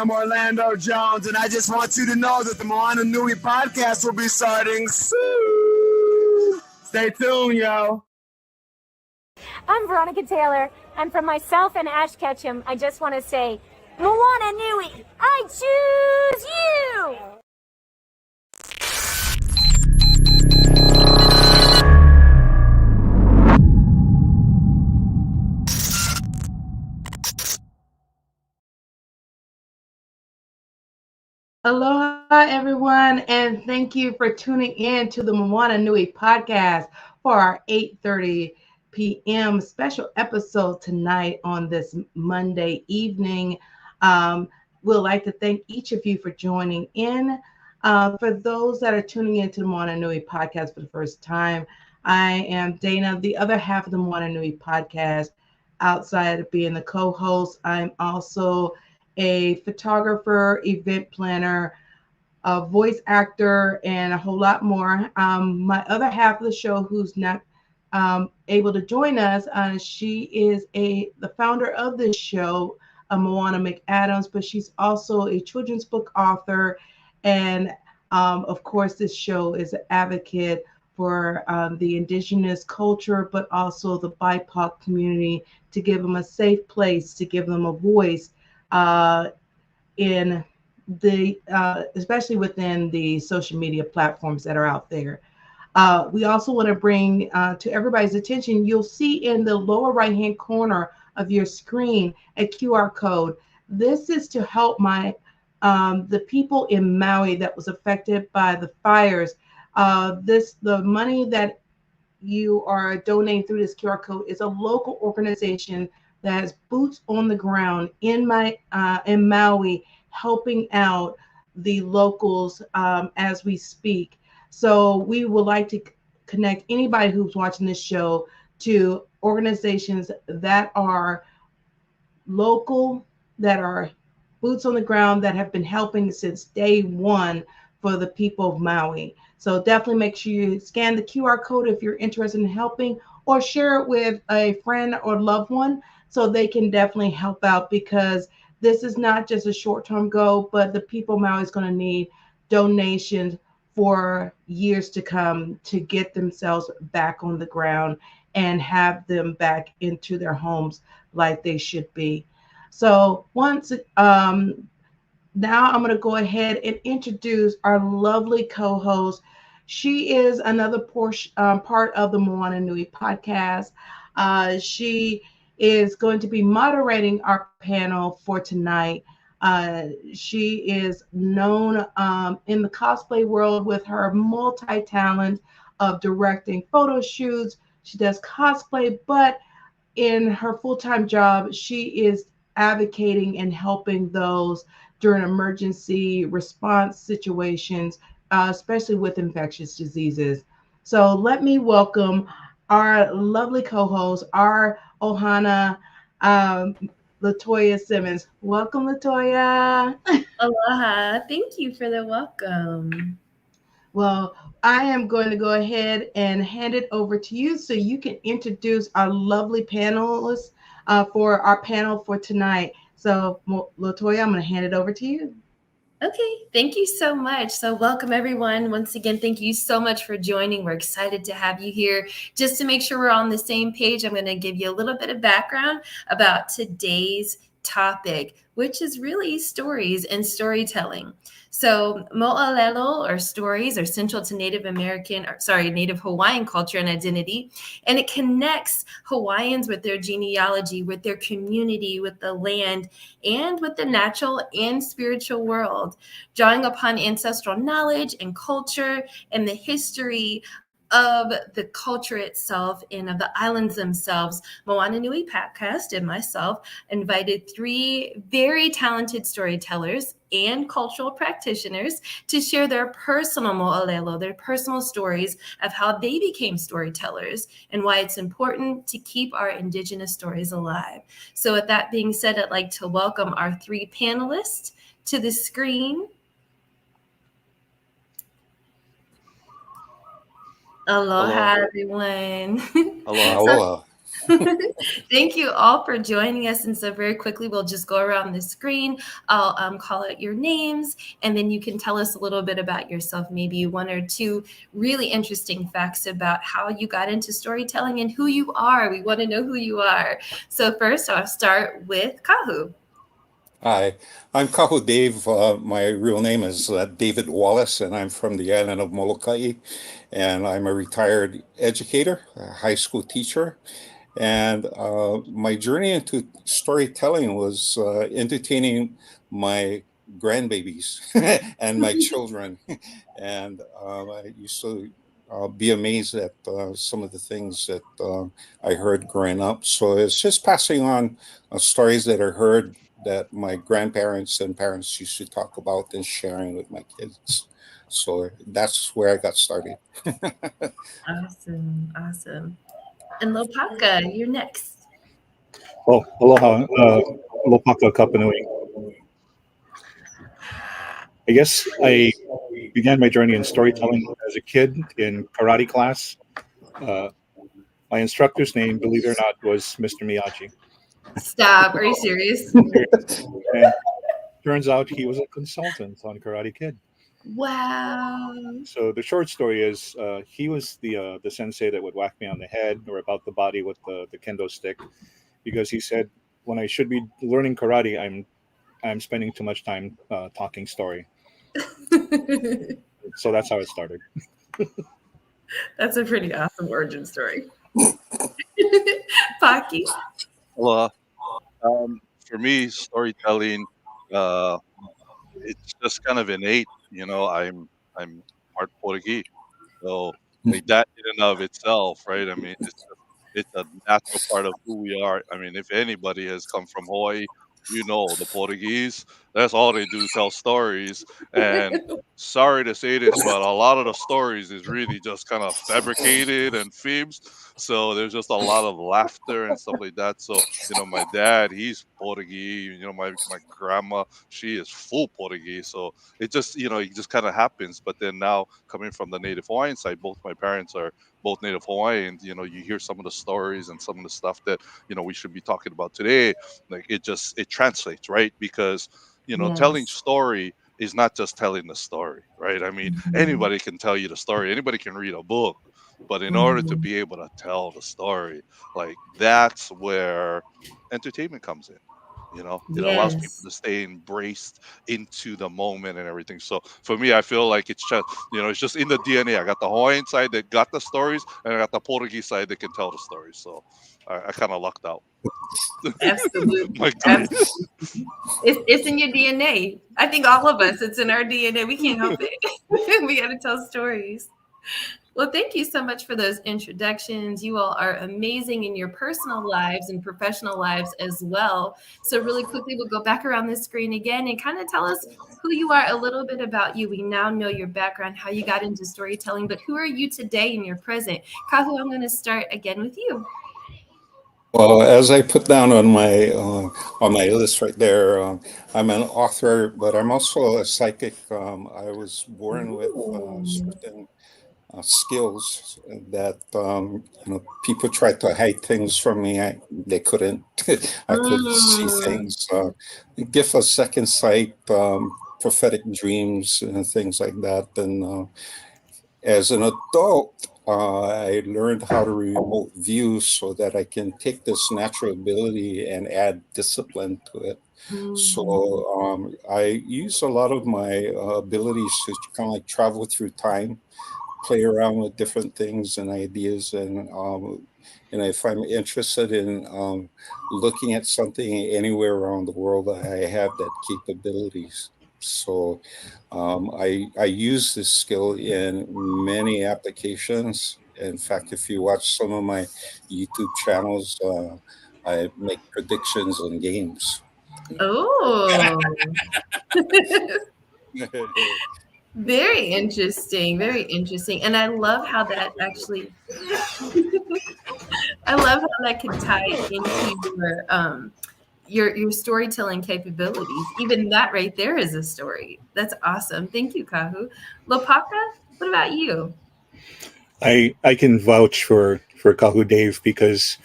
I'm Orlando Jones, and I just want you to know that the Moana Nui Podcast will be starting soon. Stay tuned, yo. I'm Veronica Taylor, and from myself and Ash Ketchum, I just want to say, Moana Nui, I choose you! Aloha, everyone, and thank you for tuning in to the Moana Nui Podcast for our 8:30 p.m. special episode tonight on this Monday evening. We'd like to thank each of you for joining in. For those that are tuning into the Moana Nui Podcast for the first time, I am Dana, the other half of the Moana Nui Podcast. Outside of being the co-host, I'm also a photographer, event planner, a voice actor, and a whole lot more. My other half of the show, who's not able to join us, she is the founder of this show, Moana McAdams, but she's also a children's book author. And of course, this show is an advocate for the indigenous culture, but also the BIPOC community, to give them a safe place, to give them a voice in the especially within the social media platforms that are out there. We also want to bring to everybody's attention, you'll see in the lower right hand corner of your screen a QR code. This is to help the people in Maui that was affected by the fires. The money that you are donating through this QR code is a local organization that has boots on the ground in Maui, helping out the locals as we speak. So we would like to connect anybody who's watching this show to organizations that are local, that are boots on the ground, that have been helping since day one for the people of Maui. So definitely make sure you scan the QR code if you're interested in helping, or share it with a friend or loved one so they can definitely help out, because this is not just a short-term goal, but the people of Maui is going to need donations for years to come to get themselves back on the ground and have them back into their homes like they should be. So now I'm going to go ahead and introduce our lovely co-host. She is another part of the Moana Nui Podcast. She is going to be moderating our panel for tonight. She is known in the cosplay world with her multi-talent of directing photo shoots. She does cosplay, but in her full-time job, she is advocating and helping those during emergency response situations, especially with infectious diseases. So let me welcome our lovely co-host, our Ohana, Latoya Simmons. Welcome, Latoya. Aloha. Thank you for the welcome. Well, I am going to go ahead and hand it over to you so you can introduce our lovely panelists for our panel for tonight. So, Latoya, I'm going to hand it over to you. Okay, thank you so much. So welcome, everyone. Once again, thank you so much for joining. We're excited to have you here. Just to make sure we're on the same page, I'm going to give you a little bit of background about today's topic, which is really stories and storytelling. So Moʻolelo, or stories, are central to Native Hawaiian culture and identity, and it connects Hawaiians with their genealogy, with their community, with the land, and with the natural and spiritual world, drawing upon ancestral knowledge and culture and the history of the culture itself and of the islands themselves. Moana Nui Podcast and myself invited 3 very talented storytellers and cultural practitioners to share their personal mo'olelo, their personal stories of how they became storytellers and why it's important to keep our indigenous stories alive. So with that being said, I'd like to welcome our 3 panelists to the screen. Aloha, everyone. Aloha. Thank you all for joining us. And so very quickly, we'll just go around the screen. I'll call out your names, and then you can tell us a little bit about yourself, maybe one or two really interesting facts about how you got into storytelling and who you are. We want to know who you are. So first, I'll start with Kahu. Hi, I'm Kahu Dave. My real name is David Wallace, and I'm from the island of Molokai, and I'm a retired educator, a high school teacher. And my journey into storytelling was entertaining my grandbabies and my children. And I used to be amazed at some of the things that I heard growing up. So it's just passing on stories that I heard that my grandparents and parents used to talk about and sharing with my kids. So that's where I got started. Awesome. Awesome. And Lopaka, you're next. Oh, aloha, Lopaka Kapanui. I guess I began my journey in storytelling as a kid in karate class. My instructor's name, believe it or not, was Mr. Miyagi. Stop. Are you serious? And turns out he was a consultant on Karate Kid. Wow. So the short story is he was the sensei that would whack me on the head or about the body with the kendo stick, because he said when I should be learning karate, I'm spending too much time talking story. So that's how it started. That's a pretty awesome origin story. Paki. Well, for me, storytelling, it's just kind of innate. You know, I'm part Portuguese, so like that in and of itself, right? I mean, it's a natural part of who we are. I mean, if anybody has come from Hawaii, you know, the Portuguese, that's all they do, tell stories. And sorry to say this, but a lot of the stories is really just kind of fabricated and fibs. So there's just a lot of laughter and stuff like that. So, you know, my dad, he's Portuguese. You know, my grandma, she is full Portuguese. So it just, you know, it just kind of happens. But then now coming from the Native Hawaiian side, both my parents are both Native Hawaiian. You know, you hear some of the stories and some of the stuff that, you know, we should be talking about today. Like it translates, right? Because, you know, telling story is not just telling the story, right? I mean, anybody can tell you the story. Anybody can read a book. But in order to be able to tell the story, like that's where entertainment comes in. You know, it allows people to stay embraced into the moment and everything. So for me, I feel like it's just, you know, it's just in the DNA. I got the Hawaiian side that got the stories, and I got the Portuguese side that can tell the stories. So I kind of lucked out. Absolutely. Absolutely. It's in your DNA. I think all of us, it's in our DNA. We can't help it. We got to tell stories. Well, thank you so much for those introductions. You all are amazing in your personal lives and professional lives as well. So really quickly, we'll go back around the screen again and kind of tell us who you are, a little bit about you. We now know your background, how you got into storytelling, but who are you today in your present? Kahu, I'm going to start again with you. Well, as I put down on my list right there, I'm an author, but I'm also a psychic. I was born with certain skills that you know, people tried to hide things from me. They couldn't. I could see things. Gift of second sight, prophetic dreams, and things like that. And as an adult, I learned how to remote view so that I can take this natural ability and add discipline to it. So I use a lot of my abilities to kind of like travel through time, play around with different things and ideas, and if I'm interested in looking at something anywhere around the world, I have that capabilities. So I use this skill in many applications. In fact, if you watch some of my YouTube channels, I make predictions on games. Oh. Very interesting. Very interesting. And I love how that actually I love how that can tie into your storytelling capabilities. Even that right there is a story. That's awesome. Thank you, Kahu. Lopaka, what about you? I can vouch for Kahu Dave, because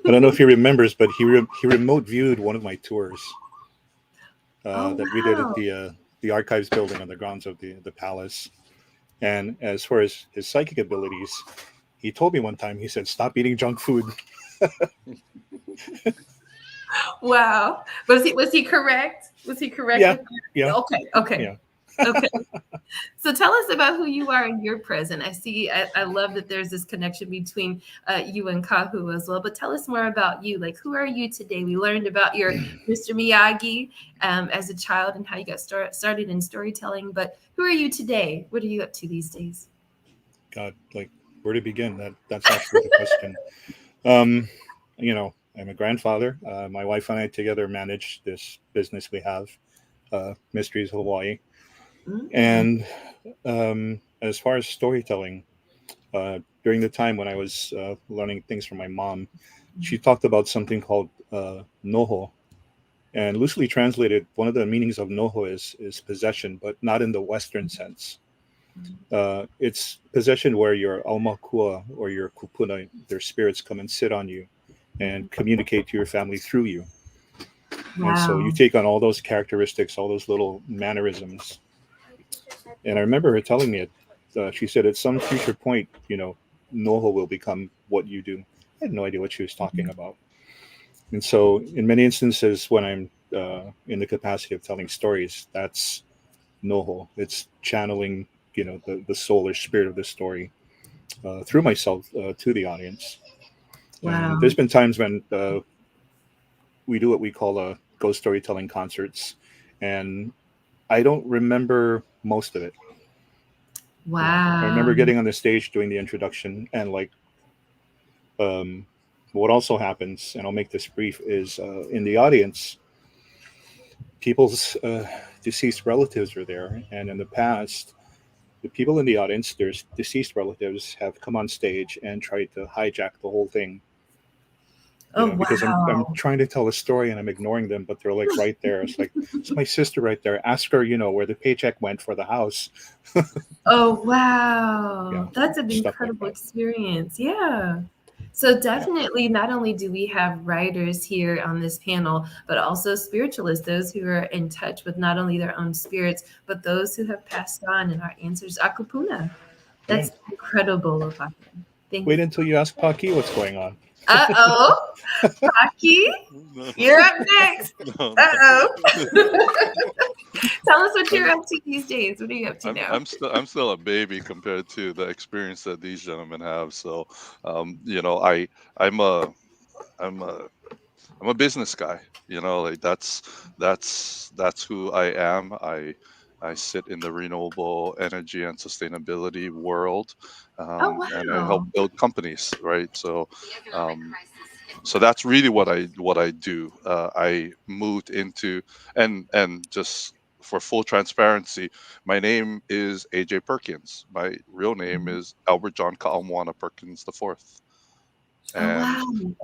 I don't know if he remembers, but he remote viewed one of my tours that we did at the archives building on the grounds of the palace. And as far as his psychic abilities, he told me one time, he said, "Stop eating junk food." Wow. Was he correct? Was he correct? Yeah. With that? Yeah. Okay. Yeah. Okay. So tell us about who you are in your present. I love that there's this connection between you and Kahu as well, but tell us more about you. Like, who are you today? We learned about your Mr. Miyagi as a child and how you got started in storytelling, but who are you today? What are you up to these days? God, like, where to begin? That's actually the question. I'm a grandfather. My wife and I together manage this business we have, Mysteries Hawaii. And as far as storytelling, during the time when I was learning things from my mom, she talked about something called noho. And loosely translated, one of the meanings of noho is possession, but not in the Western sense. It's possession where your aumakua or your kupuna, their spirits come and sit on you and communicate to your family through you. Wow. And so you take on all those characteristics, all those little mannerisms. And I remember her telling me it. She said, at some future point, noho will become what you do. I had no idea what she was talking about. And so in many instances, when I'm in the capacity of telling stories, that's noho. It's channeling, the soul or spirit of the story through myself to the audience. Wow. And there's been times when we do what we call ghost storytelling concerts, and I don't remember most of it. Wow. I remember getting on the stage doing the introduction, and what also happens, and I'll make this brief, is in the audience, people's deceased relatives are there, and in the past, the people in the audience, their deceased relatives, have come on stage and tried to hijack the whole thing. Because I'm trying to tell a story and I'm ignoring them, but they're like right there. It's like, it's my sister right there. Ask her, where the paycheck went for the house. Oh, wow. Yeah, that's an incredible experience. Yeah. So definitely, not only do we have writers here on this panel, but also spiritualists, those who are in touch with not only their own spirits, but those who have passed on and our ancestors. Akupuna. That's incredible, Lopaka. Wait until you ask Paki what's going on. Uh-oh. Paki, you're up next. Uh-oh. Tell us what you're up to these days. What are you up to now? I'm still a baby compared to the experience that these gentlemen have. So, I'm a business guy. That's who I am. I sit in the renewable energy and sustainability world, and I help build companies. Right. So, so that's really what I do. I moved into and just for full transparency, my name is AJ Perkins. My real name is Albert John Moana Perkins IV. And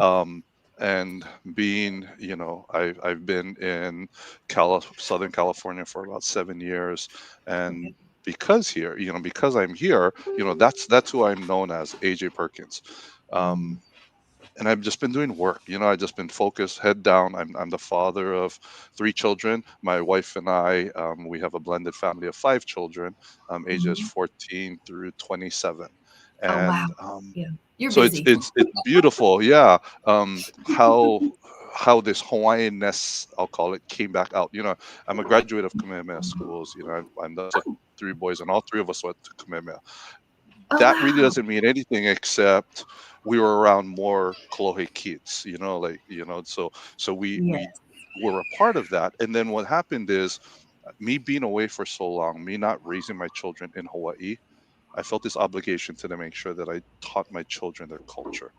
and being, I've been in Southern California for about 7 years, and because I'm here, that's who I'm known as, AJ Perkins. And I've just been doing work. I've just been focused, head down. I'm the father of 3 children. My wife and I, we have a blended family of 5 children, ages 14 through 27. And yeah. You're so busy. it's beautiful, yeah. How this Hawaiian-ness, I'll call it, came back out. I'm a graduate of Kamehameha schools. I'm the 3 boys, and all 3 of us went to Kamehameha. That really doesn't mean anything except we were around more Kolohe kids, so we were a part of that. And then what happened is, me being away for so long, me not raising my children in Hawaii, I felt this obligation to make sure that I taught my children their culture.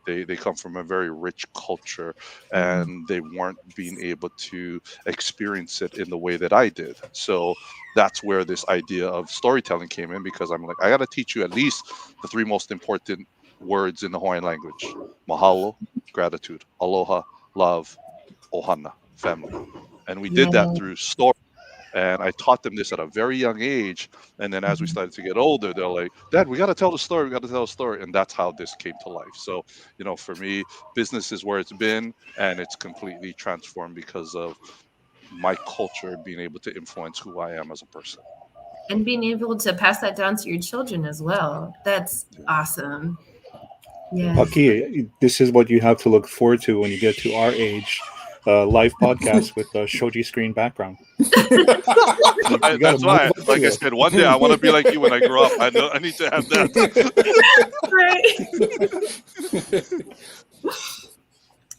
They come from a very rich culture, and they weren't being able to experience it in the way that I did. So that's where this idea of storytelling came in, because I'm like, I got to teach you at least the 3 most important words in the Hawaiian language: mahalo, gratitude; aloha, love; ohana, family. And we did that through story. And I taught them this at a very young age. And then as we started to get older, they're like, Dad, we got to tell the story. We got to tell the story. And that's how this came to life. So, for me, business is where it's been, and it's completely transformed because of my culture being able to influence who I am as a person. And being able to pass that down to your children as well. That's awesome. Yeah. Paki, this is what you have to look forward to when you get to our age. Live podcast with a shoji screen background. That's why, like I said, one day I want to be like you when I grow up. I need to have that. Right.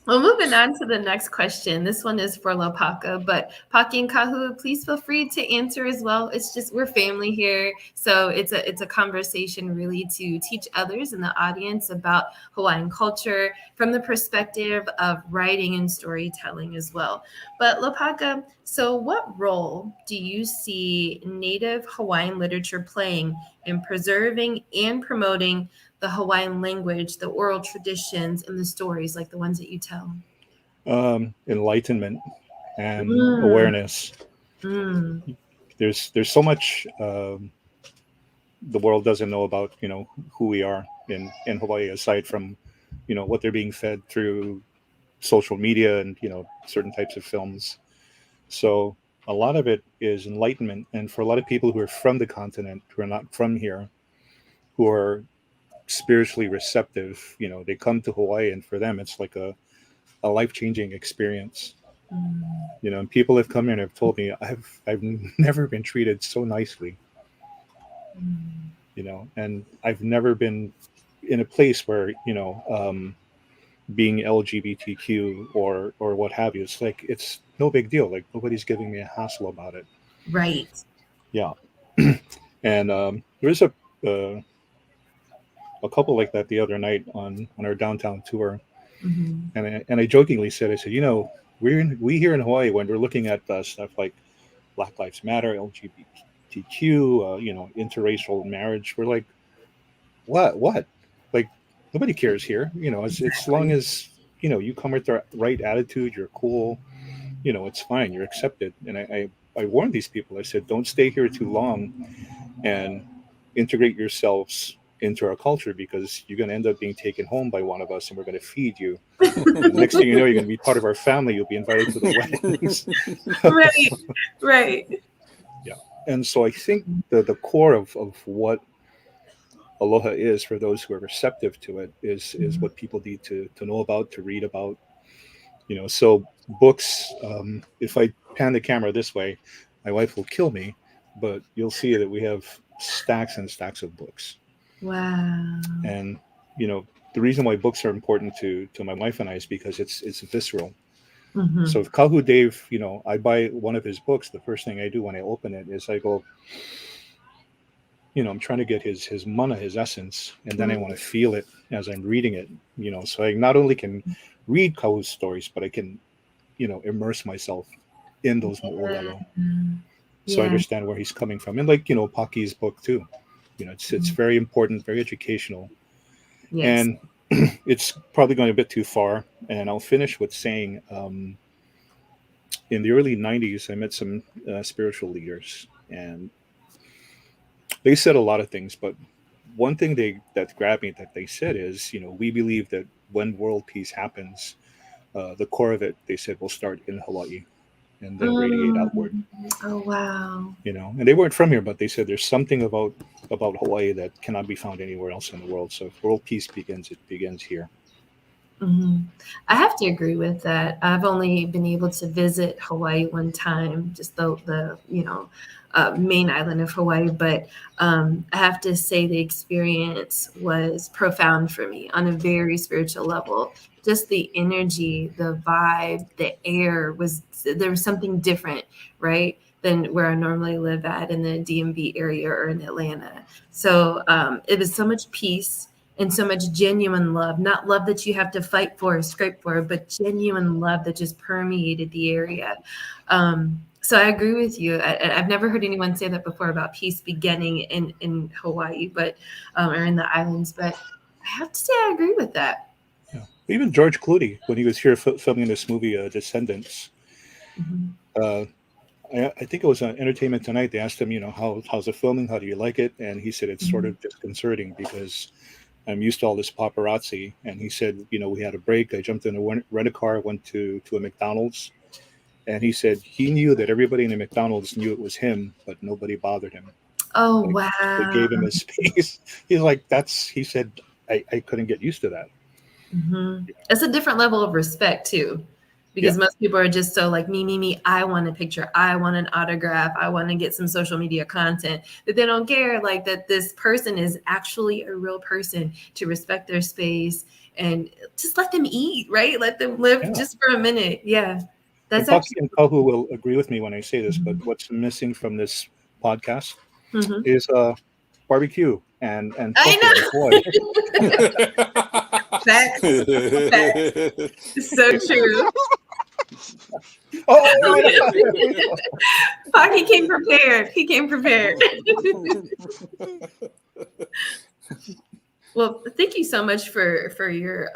Well, moving on to the next question. This one is for Lopaka, but Paki and Kahu, please feel free to answer as well. It's just, we're family here. So it's a conversation really to teach others in the audience about Hawaiian culture from the perspective of writing and storytelling as well. But Lopaka, so what role do you see Native Hawaiian literature playing in preserving and promoting the Hawaiian language, the oral traditions, and the stories like the ones that you tell? Enlightenment and awareness. There's so much the world doesn't know about, who we are in Hawaii, aside from, what they're being fed through social media and, certain types of films. So a lot of it is enlightenment. And for a lot of people who are from the continent, who are not from here, who are spiritually receptive, they come to Hawaii, and for them it's like a life-changing experience. And people have come here and have told me I've never been treated so nicely, and I've never been in a place where being LGBTQ or what have you, it's no big deal. Like, nobody's giving me a hassle about it. Right. Yeah. And there's a couple like that the other night on our downtown tour. And I jokingly said, I said, we here in Hawaii, when we're looking at stuff like Black Lives Matter, LGBTQ, interracial marriage, we're like, what? Like, nobody cares here. As long as, you come with the right attitude, you're cool, it's fine, you're accepted. And I warned these people, I said, don't stay here too long and integrate yourselves into our culture, because you're going to end up being taken home by one of us, and we're going to feed you. Next thing you know, you're going to be part of our family. You'll be invited to the weddings. Right. Yeah. And so I think the core of what aloha is, for those who are receptive to it, is what people need to know about, to read about. So books, if I pan the camera this way, my wife will kill me, but you'll see that we have stacks and stacks of books. Wow. And the reason why books are important to my wife and I is because it's visceral. So if Kahu Dave, I buy one of his books, the first thing I do when I open it is I go, I'm trying to get his mana, his essence, and then I want to feel it as I'm reading it. So I not only can read Kahu's stories, but I can immerse myself in those Mo'olelo. So I understand where he's coming from. And Paki's book too. It's very important, very educational. Yes. And it's probably going a bit too far. And I'll finish with saying, in the early 90s, I met some spiritual leaders, and they said a lot of things. But one thing that grabbed me that they said is, we believe that when world peace happens, the core of it, they said, will start in Hawaii and then radiate outward. Oh, wow. And they weren't from here, but they said there's something about Hawaii that cannot be found anywhere else in the world. So if world peace begins, it begins here. I have to agree with that. I've only been able to visit Hawaii one time, just the main island of Hawaii. But I have to say the experience was profound for me on a very spiritual level. Just the energy, the vibe, the air there was something different, right, than where I normally live at in the DMV area or in Atlanta. So it was so much peace and so much genuine love, not love that you have to fight for or scrape for, but genuine love that just permeated the area. So I agree with you. I've never heard anyone say that before about peace beginning in Hawaii, or in the islands, but I have to say I agree with that. Yeah. Even George Clooney, when he was here filming this movie, Descendants, I think it was on Entertainment Tonight. They asked him, how's the filming? How do you like it? And he said it's sort of disconcerting because I'm used to all this paparazzi. And he said, we had a break. I jumped in a rent-a-car, went to a McDonald's. And he said he knew that everybody in the McDonald's knew it was him, but nobody bothered him. Oh, Like, wow. they gave him his space. He's like, he said, I couldn't get used to that. It's a different level of respect too, because most people are just so like me. I want a picture. I want an autograph. I want to get some social media content, that they don't care like that this person is actually a real person, to respect their space and just let them eat, right? Let them live just for a minute. Yeah. That's Paki and Kahu will agree with me when I say this, but what's missing from this podcast is barbecue and I know. Facts. It's so true. Paki came prepared. He came prepared. Well, thank you so much for your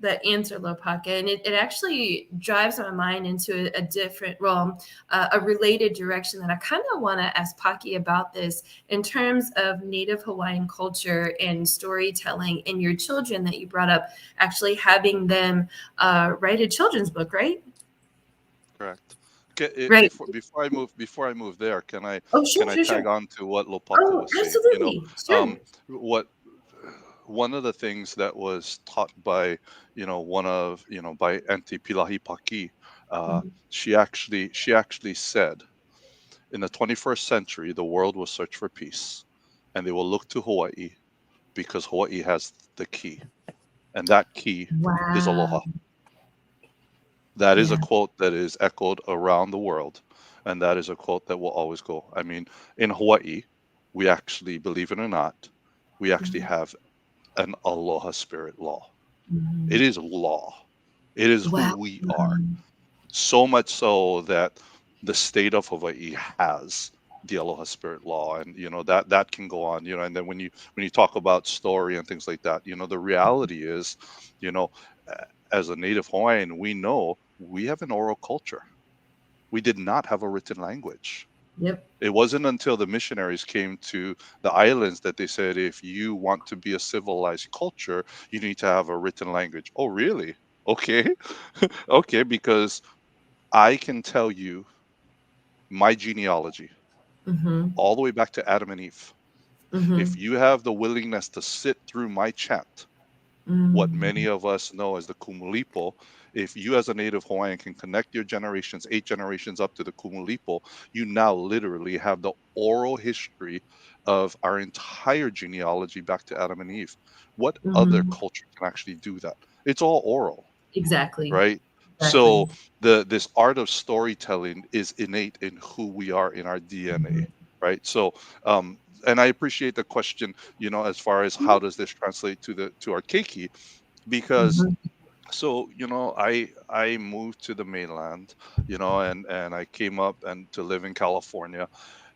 that answer, Lopaka, and it actually drives my mind into a different, a related direction that I kind of want to ask Paki about this in terms of Native Hawaiian culture and storytelling, and your children that you brought up, actually having them write a children's book, right? Correct. Okay, right. Before I move there, can I tag on to what Lopaka was saying? Absolutely. Sure. One of the things that was taught by, by Auntie Pilahi Paki, she actually said, in the 21st century, the world will search for peace, and they will look to Hawaii because Hawaii has the key, and that key is aloha. That is a quote that is echoed around the world, and that is a quote that will always go. I mean, in Hawaii, we actually, believe it or not, we actually have an aloha spirit law. It is law. It is who we are. So much so that the state of Hawaii has the aloha spirit law, and that can go on. And then when you talk about story and things like that, the reality is, as a Native Hawaiian, we know we have an oral culture. We did not have a written language. Yep. It wasn't until the missionaries came to the islands that they said, if you want to be a civilized culture, you need to have a written language. Oh, really? Okay. Okay, because I can tell you my genealogy all the way back to Adam and Eve. If you have the willingness to sit through my chant, what many of us know as the Kumulipo, if you as a Native Hawaiian can connect your generations, 8 generations up to the Kumulipo, you now literally have the oral history of our entire genealogy back to Adam and Eve. What other culture can actually do that? It's all oral. Exactly. Right? So this art of storytelling is innate in who we are, in our DNA, right? So and I appreciate the question, as far as how does this translate to our keiki, because so I moved to the mainland, and I came up and to live in California,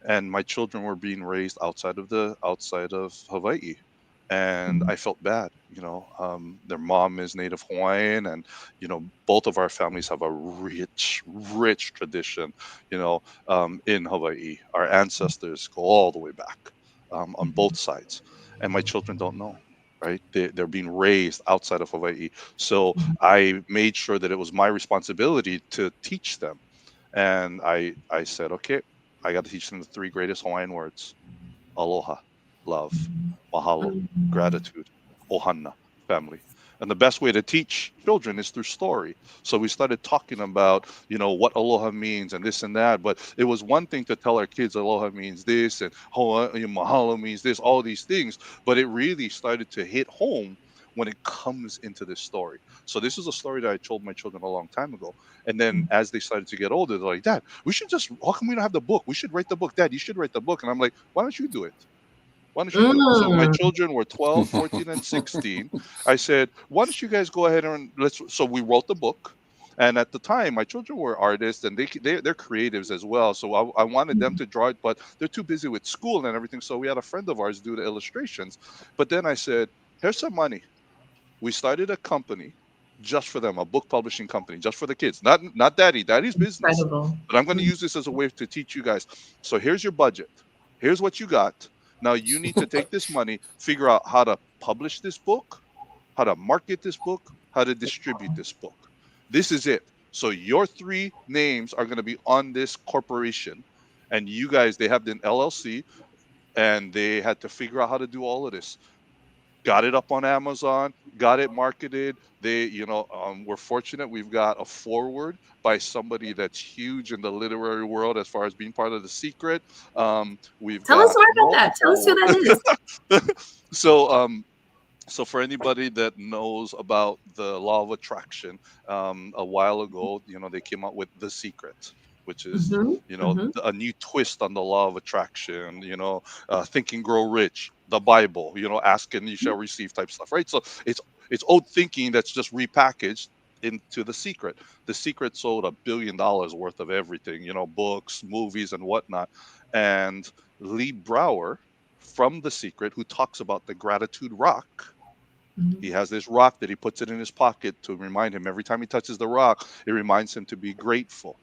and my children were being raised outside of Hawaii, and I felt bad. Their mom is Native Hawaiian, and both of our families have a rich tradition, in Hawaii. Our ancestors go all the way back, on both sides, and my children don't know. Right? They're being raised outside of Hawaii. So I made sure that it was my responsibility to teach them. And I said, okay, I got to teach them the 3 greatest Hawaiian words: aloha, love; mahalo, gratitude; ohana, family. And the best way to teach children is through story. So we started talking about, what aloha means and this and that. But it was one thing to tell our kids aloha means this and mahalo means this, all these things. But it really started to hit home when it comes into this story. So this is a story that I told my children a long time ago. And then as they started to get older, they're like, Dad, how come we don't have the book? We should write the book. Dad, you should write the book. And I'm like, why don't you do it? Why don't you do it? So my children were 12, 14, and 16. I said, why don't you guys go ahead and so we wrote the book. And at the time, my children were artists, and they're creatives as well. So I wanted them to draw it, but they're too busy with school and everything. So we had a friend of ours do the illustrations. But then I said, here's some money. We started a company, just for them, a book publishing company, just for the kids, not daddy's business. Incredible. But I'm going to use this as a way to teach you guys. So here's your budget. Here's what you got. Now you need to take this money, figure out how to publish this book, how to market this book, how to distribute this book. This is it. So your 3 names are going to be on this corporation, and you guys, they have an LLC, and they had to figure out how to do all of this. Got it up on Amazon, got it marketed. They, we're fortunate. We've got a foreword by somebody that's huge in the literary world as far as being part of The Secret. Tell us more about that. Tell us who that is. So for anybody that knows about the law of attraction, a while ago, they came out with The Secret, which is, a new twist on the law of attraction, Think and Grow Rich, the Bible, ask and you shall receive type stuff, right? So it's old thinking that's just repackaged into The Secret. The Secret sold $1 billion worth of everything, books, movies, and whatnot. And Lee Brower from The Secret, who talks about the gratitude rock, he has this rock that he puts it in his pocket to remind him every time he touches the rock, it reminds him to be grateful.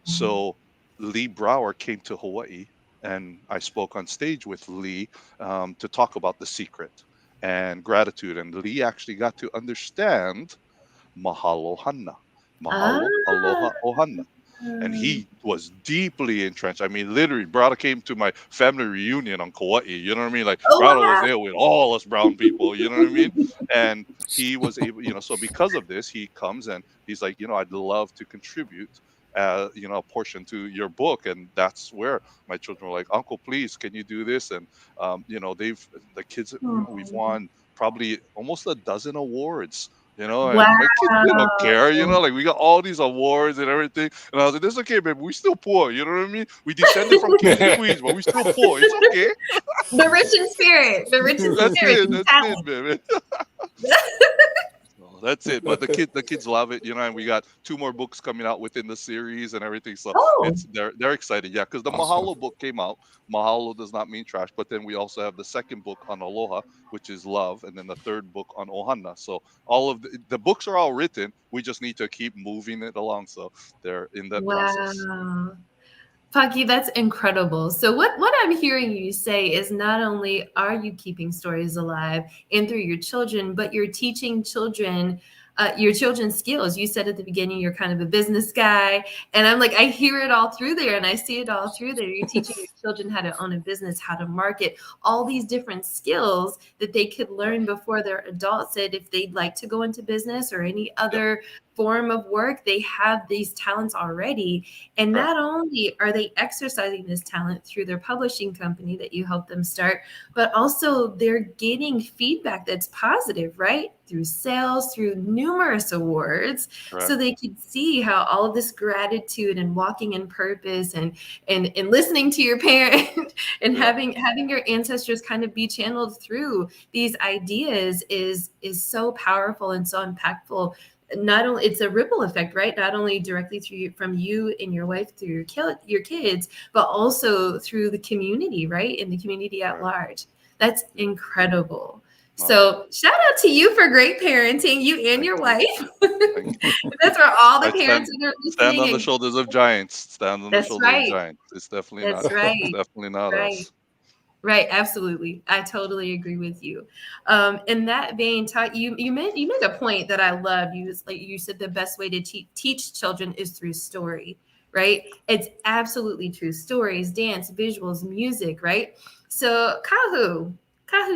So Lee Brower came to Hawaii, and I spoke on stage with Lee to talk about The Secret and gratitude. And Lee actually got to understand Mahalo Hana, Mahalo, Aloha, Ohana. And he was deeply entrenched. I mean, literally, Brada came to my family reunion on Kauai. You know what I mean? Like, Brada was there with all us brown people. You know what I mean? And he was able, so because of this, he comes and he's like, I'd love to contribute, a portion to your book. And that's where my children were like, Uncle, please, can you do this? And, the kids, we've won probably almost a dozen awards. And my kids, they don't care, like we got all these awards and everything. And I was like, that's okay, baby. We still poor. You know what I mean? We descended from kings and queens, but we still poor. It's okay. The rich in spirit. The rich in spirit. That's it, baby. That's it. But the kids love it, and we got 2 more books coming out within the series and everything. So they're excited, because the Mahalo book came out. Mahalo does not mean trash, but then we also have the 2nd book on Aloha, which is love, and then the 3rd book on Ohana. So all of the books are all written. We just need to keep moving it along. So they're in that process. Paki, that's incredible. So what I'm hearing you say is not only are you keeping stories alive and through your children, but you're teaching children your children's skills. You said at the beginning you're kind of a business guy, and I'm like, I hear it all through there, and I see it all through there. You're teaching your children how to own a business, how to market, all these different skills that they could learn before they're adults. That if they'd like to go into business or any other form of work, they have these talents already. And not only are they exercising this talent through their publishing company that you help them start, but also they're getting feedback that's positive, right? Through sales, through numerous awards. So they can see how all of this gratitude and walking in purpose and listening to your parent and having your ancestors kind of be channeled through these ideas is so powerful and so impactful. Not only it's a ripple effect, right? Not only directly from you and your wife through your kids, but also through the community, right? In the community at large. That's incredible. So shout out to you for great parenting, you and your wife. That's where all the parents are listening. Stand on the shoulders of giants. Stand on the shoulders of giants. It's definitely not. It's definitely not us. Right, absolutely. I totally agree with you. In that vein, you made a point that I love. You said the best way to teach children is through story, right? It's absolutely true. Stories, dance, visuals, music, right? So Kahu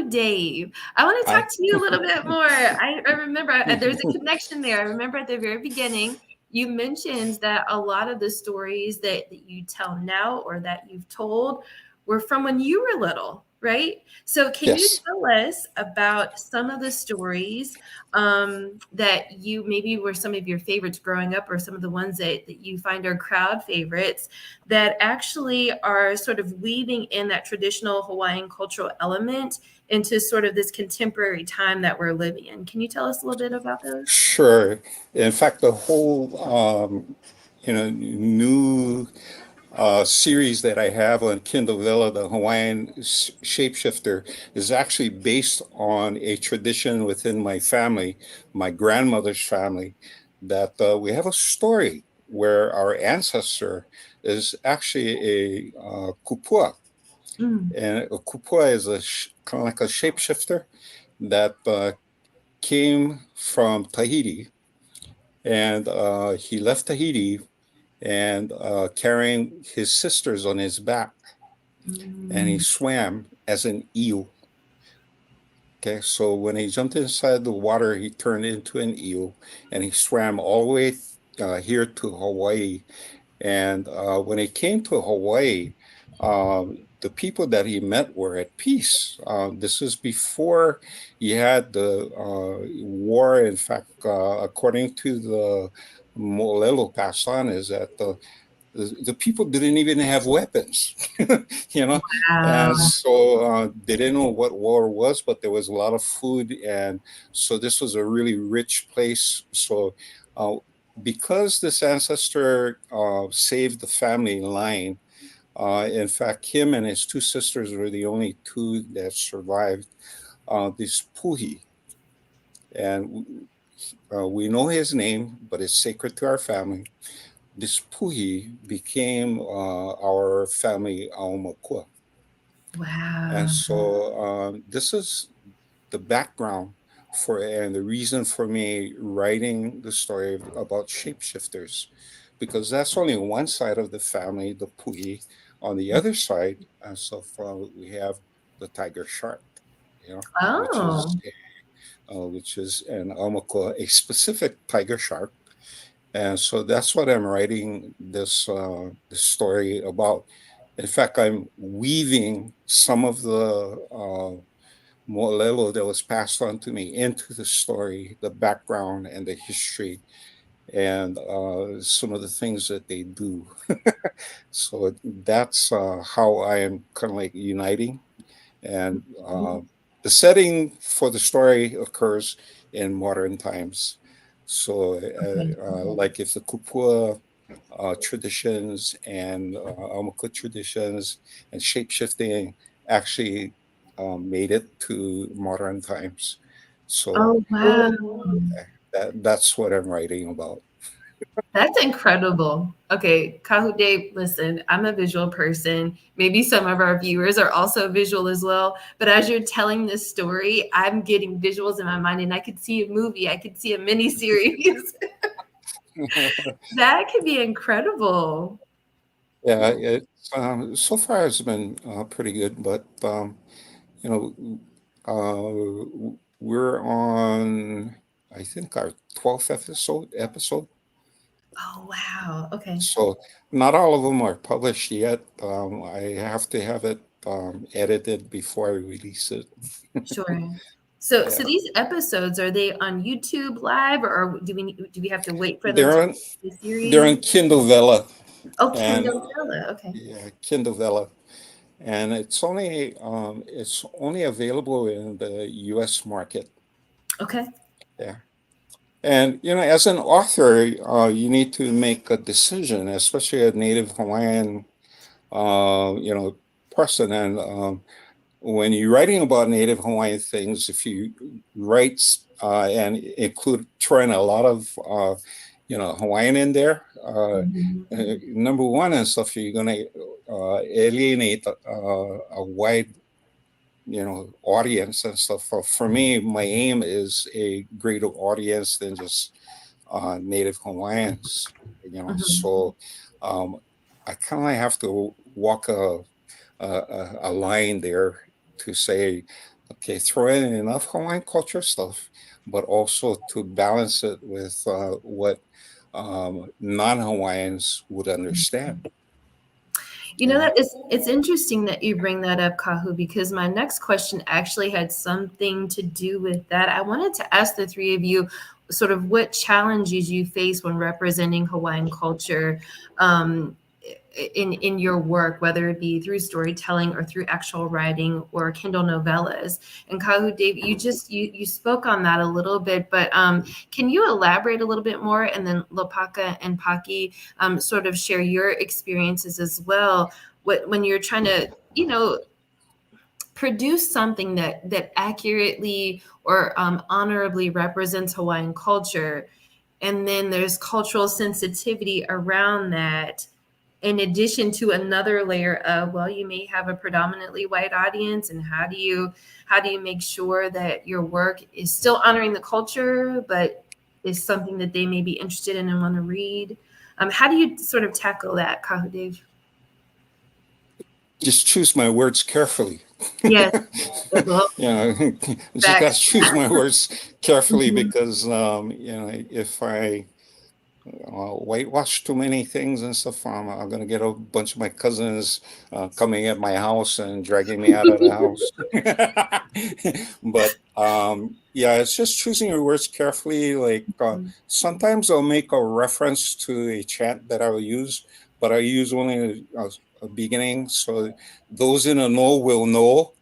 Dave, I want to talk to you a little bit more. I remember there's a connection there. I remember at the very beginning, you mentioned that a lot of the stories that you tell now or that you've told were from when you were little, right? So can you tell us about some of the stories that you maybe were some of your favorites growing up, or some of the ones that you find are crowd favorites that actually are sort of weaving in that traditional Hawaiian cultural element into sort of this contemporary time that we're living in? Can you tell us a little bit about those? Sure. In fact, the whole, new series that I have on Kindle Villa, the Hawaiian Shapeshifter, is actually based on a tradition within my family, my grandmother's family, that we have a story where our ancestor is actually a kupua. And a kupua is kind of like a shapeshifter that came from Tahiti. And he left Tahiti and carrying his sisters on his back. And he swam as an eel. Okay, so when he jumped inside the water, he turned into an eel, and he swam all the way here to Hawaii. And when he came to Hawaii, the people that he met were at peace. This is before you had the war. In fact, according to the Moʻolelo passed on, is that the people didn't even have weapons, you know, and so they didn't know what war was, but there was a lot of food, and so this was a really rich place. So because this ancestor saved the family line, in fact, him and his two sisters were the only two that survived this puhi, and we know his name, but it's sacred to our family. This puhi became our family aumakua. Wow. And so this is the background for and the reason for me writing the story about shapeshifters, because that's only one side of the family, the puhi. On the other side, so we have the tiger shark, you know, which is an aumakua, a specific tiger shark. And so that's what I'm writing this story about. In fact, I'm weaving some of the moʻolelo that was passed on to me into the story, the background and the history, and some of the things that they do. So that's how I am kind of like uniting. And the setting for the story occurs in modern times. So, like if the kupua traditions and aumakua traditions and shapeshifting actually made it to modern times. So, that's what I'm writing about. That's incredible. Okay, Kahude, listen, I'm a visual person. Maybe some of our viewers are also visual as well. But as you're telling this story, I'm getting visuals in my mind, and I could see a movie. I could see a mini series. That could be incredible. Yeah, so far it's been pretty good, but you know, we're on, I think, our 12th episode. Oh, wow. Okay. So not all of them are published yet. I have to have it edited before I release it. Sure. So Yeah. these episodes, are they on YouTube live, or do we have to wait for them They're to on the series? they're on Kindle Vella. Oh, And Kindle Vella. Okay. yeah, Kindle Vella. And it's only available in the US market. Okay. Yeah. And you know, as an author, you need to make a decision, especially a Native Hawaiian you know, person. And when you're writing about Native Hawaiian things, if you write and include throwing a lot of you know, Hawaiian in there, number one and stuff, you're gonna alienate a wide, you know, audience and stuff. For me, my aim is a greater audience than just Native Hawaiians, you know. So I kind of have to walk a line there to say, okay, throw in enough Hawaiian culture stuff, but also to balance it with what non-Hawaiians would understand. You know, that it's interesting that you bring that up, Kahu, because my next question actually had something to do with that. I wanted to ask the three of you sort of what challenges you face when representing Hawaiian culture. in your work, whether it be through storytelling or through actual writing or Kindle novellas. And Kahu, Dave, you spoke on that a little bit, but can you elaborate a little bit more? And then Lopaka and Paki sort of share your experiences as well. When you're trying to, produce something that accurately or honorably represents Hawaiian culture, and then there's cultural sensitivity around that, in addition to another layer of, well, you may have a predominantly white audience, and how do you make sure that your work is still honoring the culture, but is something that they may be interested in and want to read? How do you sort of tackle that, Kahu Dave? Just choose my words carefully. Yes. Just got to choose my words carefully because, if I whitewash too many things and stuff, I'm going to get a bunch of my cousins coming at my house and dragging me out of the house. But it's just choosing your words carefully. Like sometimes I'll make a reference to a chant that I will use, but I use only a beginning, so those in the know will know.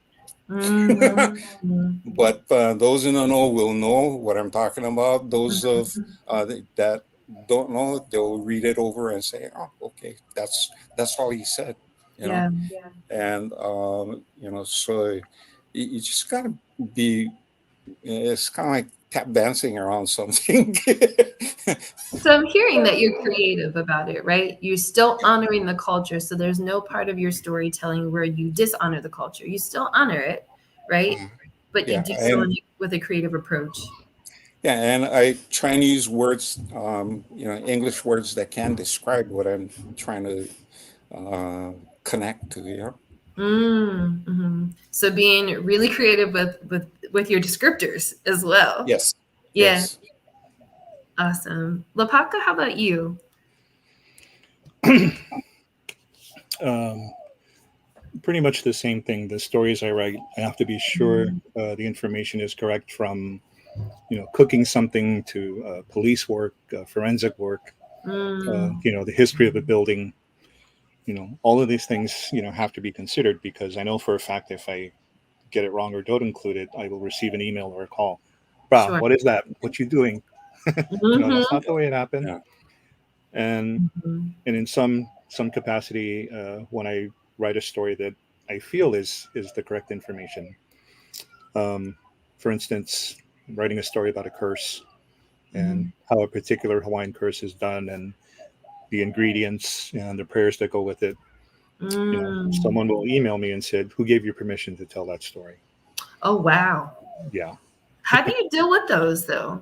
But those in the know will know what I'm talking about. Those of that don't know, they'll read it over and say, "Oh, okay, that's all he said," know. And so you just gotta be. It's kind of like tap dancing around something. So I'm hearing that you're creative about it, right? You're still honoring the culture. So there's no part of your storytelling where you dishonor the culture. You still honor it, right? But you do so with a creative approach. Yeah, and I try and use words, English words that can describe what I'm trying to connect to, So being really creative with your descriptors as well. Yes. Yeah. Yes. Awesome. Lopaka, how about you? Pretty much the same thing. The stories I write, I have to be sure the information is correct, from cooking something to police work, forensic work, the history of a building. All of these things have to be considered, because I know for a fact if I get it wrong or don't include it, I will receive an email or a call. Wow, what is that? What you doing? That's not the way it happened. Yeah. And in some capacity, when I write a story that I feel is the correct information. For instance, writing a story about a curse and how a particular Hawaiian curse is done, and the ingredients and the prayers that go with it. Someone will email me and said, "Who gave you permission to tell that story?" Oh, wow. Yeah. How do you deal with those, though?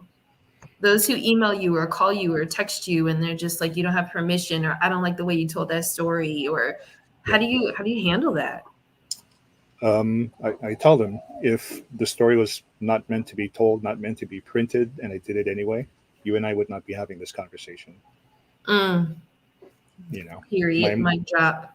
Those who email you or call you or text you and they're just like, "You don't have permission," or "I don't like the way you told that story," or how do you handle that? I tell them, if the story was not meant to be told, not meant to be printed, and I did it anyway, you and I would not be having this conversation. Period. My job.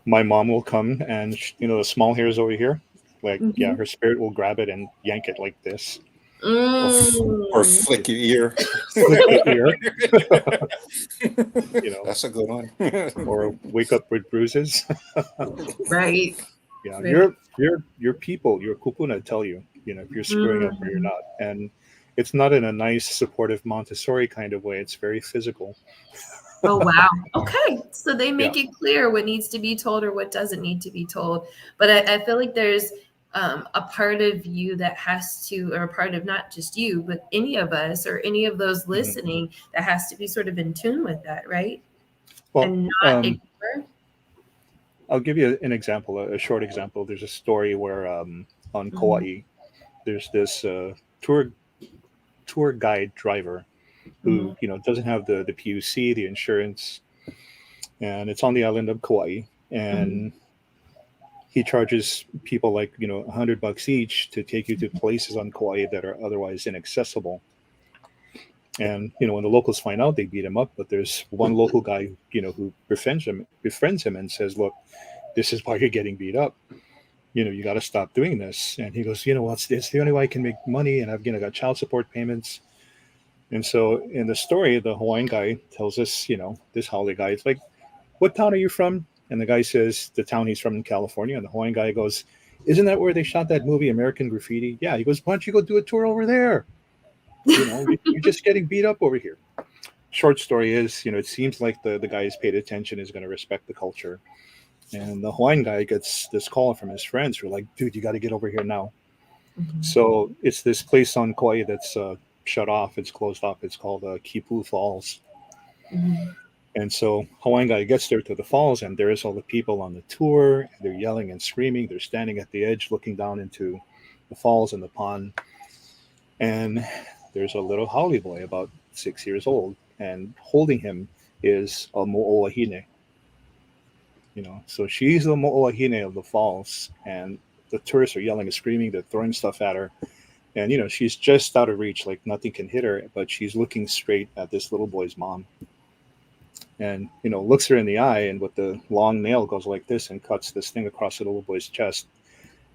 My mom will come and the small hairs over here, her spirit will grab it and yank it like this. Or flick your ear. Flick your ear. That's a good one. Or wake up with bruises. Right. Yeah, your people, your kupuna tell you, if you're screwing up or you're not. And it's not in a nice, supportive Montessori kind of way. It's very physical. Oh, wow. Okay. So they make it clear what needs to be told or what doesn't need to be told. But I feel like there's a part of you that has to, or a part of not just you, but any of us or any of those listening that has to be sort of in tune with that, right? Well, and not ignore. I'll give you an example, a short example. There's a story where on Kauai, there's this tour guide driver who doesn't have the PUC, the insurance, and it's on the island of Kauai, and he charges people like $100 each to take you to places on Kauai that are otherwise inaccessible. And when the locals find out, they beat him up. But there's one local guy who befriends him and says, "Look, this is why you're getting beat up. You got to stop doing this." And he goes, it's the only way I can make money, and I've got child support payments. And so in the story, the Hawaiian guy tells us, this holiday guy, it's like, what town are you from? And the guy says the town he's from in California. And the Hawaiian guy goes, isn't that where they shot that movie, American Graffiti? Yeah. He goes, why don't you go do a tour over there? You're just getting beat up over here. Short story is, it seems like the guy who's paid attention is going to respect the culture. And the Hawaiian guy gets this call from his friends who are like, dude, you got to get over here now. Mm-hmm. So it's this place on Kauai that's shut off. It's closed off. It's called Kipu Falls. Mm-hmm. And so Hawaiian guy gets there to the falls, and there's all the people on the tour. They're yelling and screaming. They're standing at the edge looking down into the falls and the pond. And there's a little haole boy about 6 years old, and holding him is a mo'olahine. So she's the mo'olahine of the falls, and the tourists are yelling and screaming. They're throwing stuff at her. And, she's just out of reach, like nothing can hit her, but she's looking straight at this little boy's mom. And, looks her in the eye, and with the long nail goes like this and cuts this thing across the little boy's chest.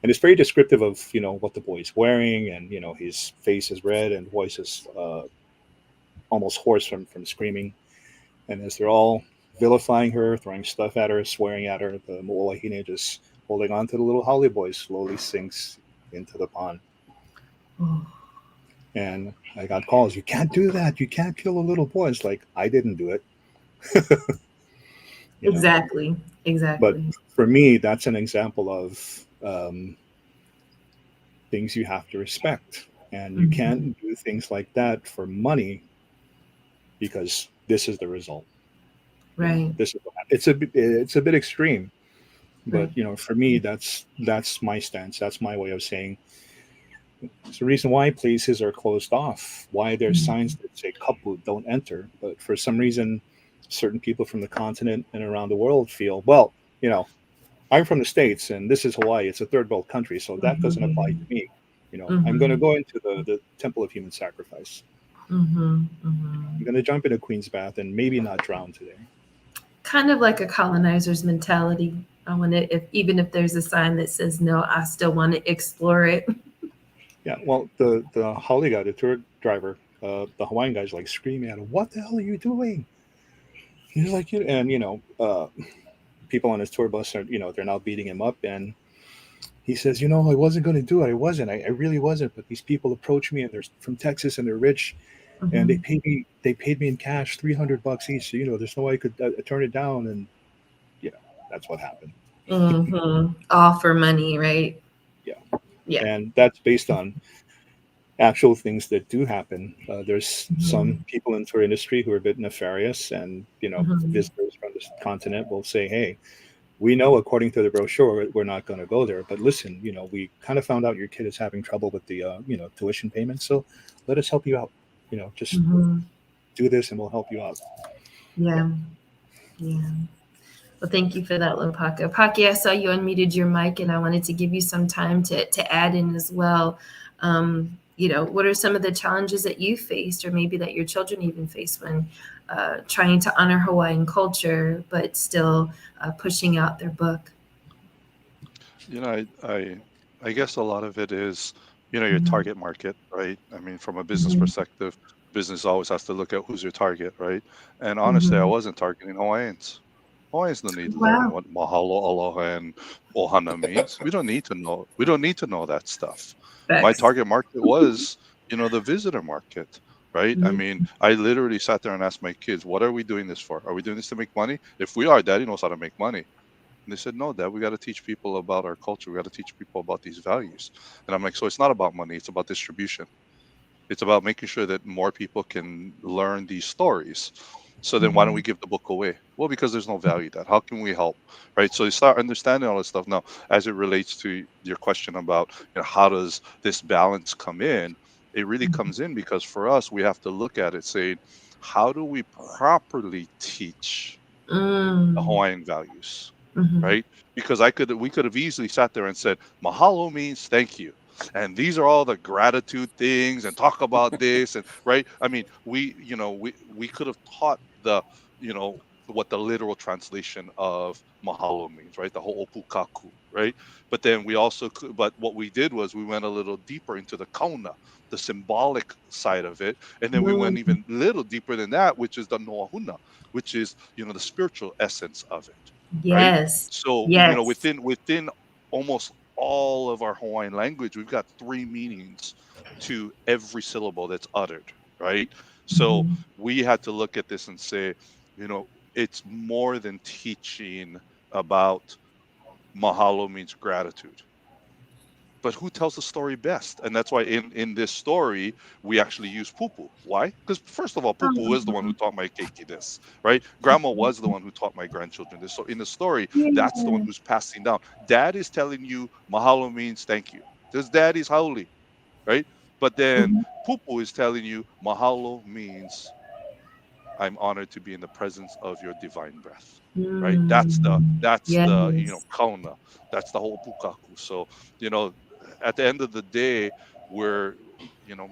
And it's very descriptive of, what the boy's wearing, and, his face is red and voice is almost hoarse from screaming. And as they're all vilifying her, throwing stuff at her, swearing at her, the mo'olahine just holding on to the little haole boy slowly sinks into the pond. Oh. And I got calls, you can't do that. You can't kill a little boy. It's like, I didn't do it. Exactly. But for me, that's an example of things you have to respect. And you can't do things like that for money, because this is the result. Right. It's a bit extreme, but for me, that's my stance. That's my way of saying it's the reason why places are closed off, why there's signs that say kapu, don't enter. But for some reason, certain people from the continent and around the world feel, well, I'm from the States and this is Hawaii. It's a third world country, so that doesn't apply to me. I'm going to go into the temple of human sacrifice. I'm going to jump in a Queen's bath and maybe not drown today. Kind of like a colonizer's mentality. I want to, even if there's a sign that says no, I still want to explore it. Yeah, well, the haole guy, the tour driver, the Hawaiian guy's like screaming at him, "What the hell are you doing?" He's like, and people on his tour bus are, they're now beating him up, and he says, I wasn't going to do it. I wasn't. I really wasn't. But these people approach me, and they're from Texas, and they're rich, and they paid me in cash, $300 each. So there's no way I could turn it down, and that's what happened. All for money, right? Yeah. And that's based on actual things that do happen. There's some people in the tour industry who are a bit nefarious, and visitors from this continent will say, "Hey, we know according to the brochure we're not going to go there, but listen, we kind of found out your kid is having trouble with the tuition payments, so let us help you out. Just do this and we'll help you out." Yeah. Well, thank you for that, Lopaka. Paki, I saw you unmuted your mic, and I wanted to give you some time to add in as well. What are some of the challenges that you faced, or maybe that your children even face, when trying to honor Hawaiian culture, but still pushing out their book? I guess a lot of it is, your target market, right? I mean, from a business perspective, business always has to look at who's your target, right? And honestly, I wasn't targeting Hawaiians. Hawaiians don't need to learn what mahalo, aloha, and ohana means. We don't need to know. We don't need to know that stuff. Thanks. My target market was, the visitor market, right? I mean, I literally sat there and asked my kids, "What are we doing this for? Are we doing this to make money? If we are, Daddy knows how to make money." And they said, "No, Dad, we got to teach people about our culture. We got to teach people about these values." And I'm like, "So it's not about money. It's about distribution. It's about making sure that more people can learn these stories. So then why don't we give the book away?" Well, because there's no value to that. How can we help? Right? So you start understanding all this stuff. Now, as it relates to your question about how does this balance come in, it really comes in because for us, we have to look at it saying, how do we properly teach the Hawaiian values? Right? Because we could have easily sat there and said, mahalo means thank you. And these are all the gratitude things, and talk about this, and right. I mean, we could have taught the what the literal translation of mahalo means, right? The ho'opukaku, right? But then we also but what we did was we went a little deeper into the kauna, the symbolic side of it, and then we went even a little deeper than that, which is the noahuna, which is, the spiritual essence of it, right? Yes. So, Yes. within almost all of our Hawaiian language, we've got 3 meanings to every syllable that's uttered, right? So we had to look at this and say, it's more than teaching about mahalo means gratitude. But who tells the story best? And that's why in this story, we actually use Pupu. Why? Because first of all, Pupu is the one who taught my keiki this, right? Grandma was the one who taught my grandchildren this. So in the story, that's the one who's passing down. Dad is telling you mahalo means thank you. This daddy's hauli, right? But then Pupu is telling you mahalo means I'm honored to be in the presence of your divine breath, right? That's the kauna. That's the whole pukaku. So, at the end of the day, we're,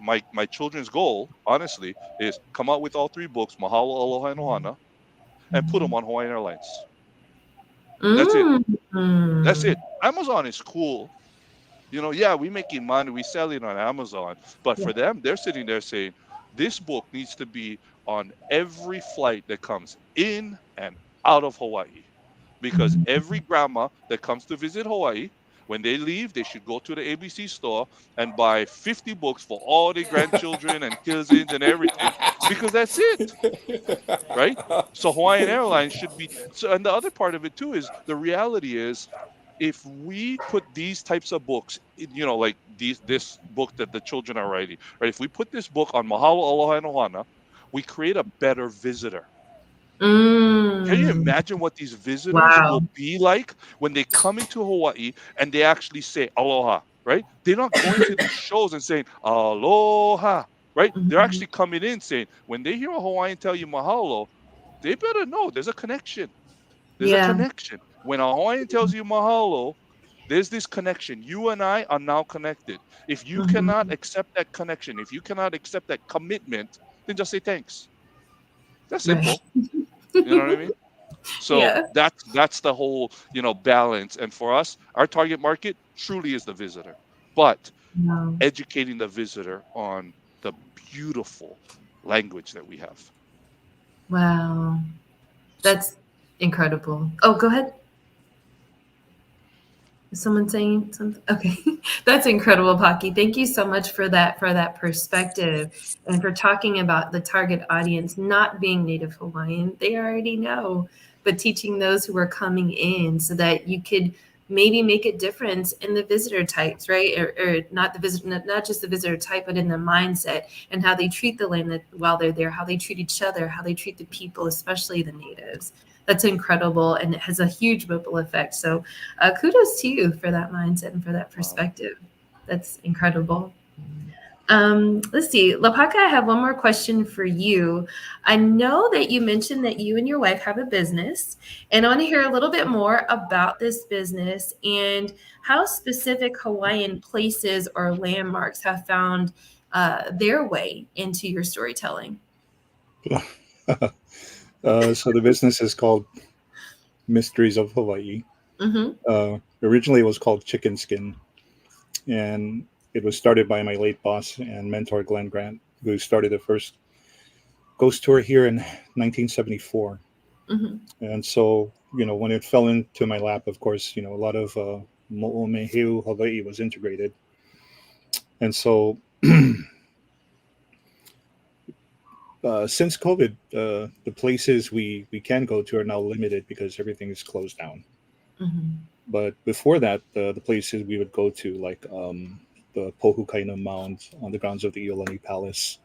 my children's goal, honestly, is come out with all 3 books, Mahalo, Aloha, and Ohana, and put them on Hawaiian Airlines. That's it. That's it. Amazon is cool. We making money, we selling on Amazon, but for them, they're sitting there saying, this book needs to be on every flight that comes in and out of Hawaii, because every grandma that comes to visit Hawaii, when they leave, they should go to the ABC store and buy 50 books for all their grandchildren and cousins and everything, because that's it, right? So Hawaiian Airlines should be. So, and the other part of it too is the reality is, if we put these types of books, like this book that the children are writing, right? If we put this book on Mahalo, Aloha, and Ohana, we create a better visitor. Can you imagine what these visitors will be like when they come into Hawaii and they actually say aloha, right? They're not going to these shows and saying aloha, right? They're actually coming in saying, when they hear a Hawaiian tell you mahalo, they better know there's a connection. There's a connection. When a Hawaiian tells you mahalo, there's this connection. You and I are now connected. If you cannot accept that connection, if you cannot accept that commitment, then just say thanks. That's simple. You know what I mean? So that's the whole, balance. And for us, our target market truly is the visitor, but educating the visitor on the beautiful language that we have. Wow. That's incredible. Oh, go ahead. Is someone saying something? Okay. That's incredible, Paki. Thank you so much for that perspective, and for talking about the target audience not being Native Hawaiian. They already know, but teaching those who are coming in so that you could maybe make a difference in the visitor types, right? Or not just the visitor type, but in the mindset and how they treat the land while they're there, how they treat each other, how they treat the people, especially the natives. That's incredible, and it has a huge ripple effect. So kudos to you for that mindset and for that perspective. That's incredible. Let's see. Lopaka, I have one more question for you. I know that you mentioned that you and your wife have a business, and I want to hear a little bit more about this business and how specific Hawaiian places or landmarks have found their way into your storytelling. So the business is called Mysteries of Hawaii. Originally, it was called Chicken Skin, and it was started by my late boss and mentor, Glenn Grant, who started the first ghost tour here in 1974. And so, when it fell into my lap, of course, a lot of Mo'olelo Hawaii was integrated. And so since COVID, the places we can go to are now limited because everything is closed down. But before that, the places we would go to, like the Pohukaina Mound on the grounds of the Iolani Palace,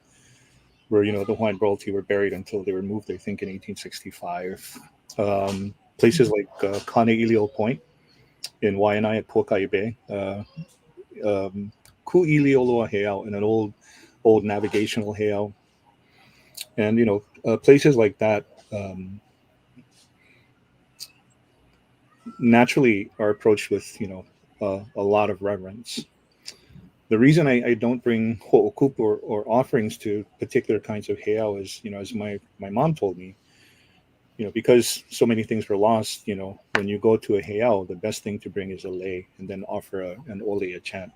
where, the Hawaiian royalty were buried until they were moved, I think, in 1865. Places like Kane'ilio Point in Waianae at Puakai Bay, Ku'ilioloa Heiau, in an old navigational heiau. And, places like that naturally are approached with, a lot of reverence. The reason I don't bring ho'okupu or offerings to particular kinds of heiau is, as my mom told me, because so many things were lost, when you go to a heiau, the best thing to bring is a lei and then offer an ole, a chant.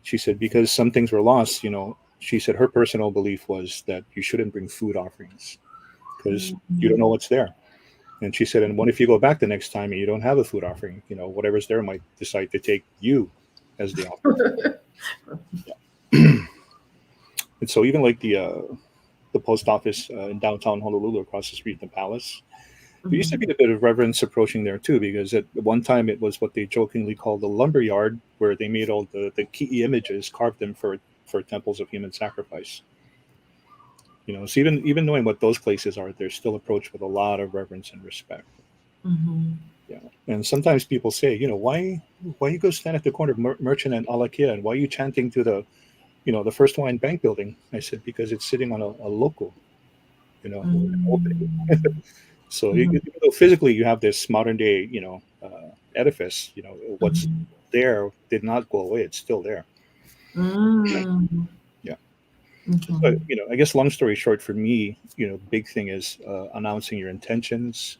She said, because some things were lost, she said her personal belief was that you shouldn't bring food offerings because you don't know what's there. And she said, and what if you go back the next time and you don't have a food offering? Whatever's there might decide to take you as the offering. And so even like the post office in downtown Honolulu across the street from the palace, there used to be a bit of reverence approaching there too, because at one time it was what they jokingly called the lumber yard, where they made all the ki'i images, carved them for temples of human sacrifice. So even knowing what those places are, they're still approached with a lot of reverence and respect. Yeah. And sometimes people say, why you go stand at the corner of Merchant and Alakia, and why are you chanting to the First Hawaiian Bank building? I said, because it's sitting on a local, opening. So even though physically you have this modern day, edifice, what's there did not go away. It's still there. Yeah. So, I guess long story short for me, the big thing is announcing your intentions,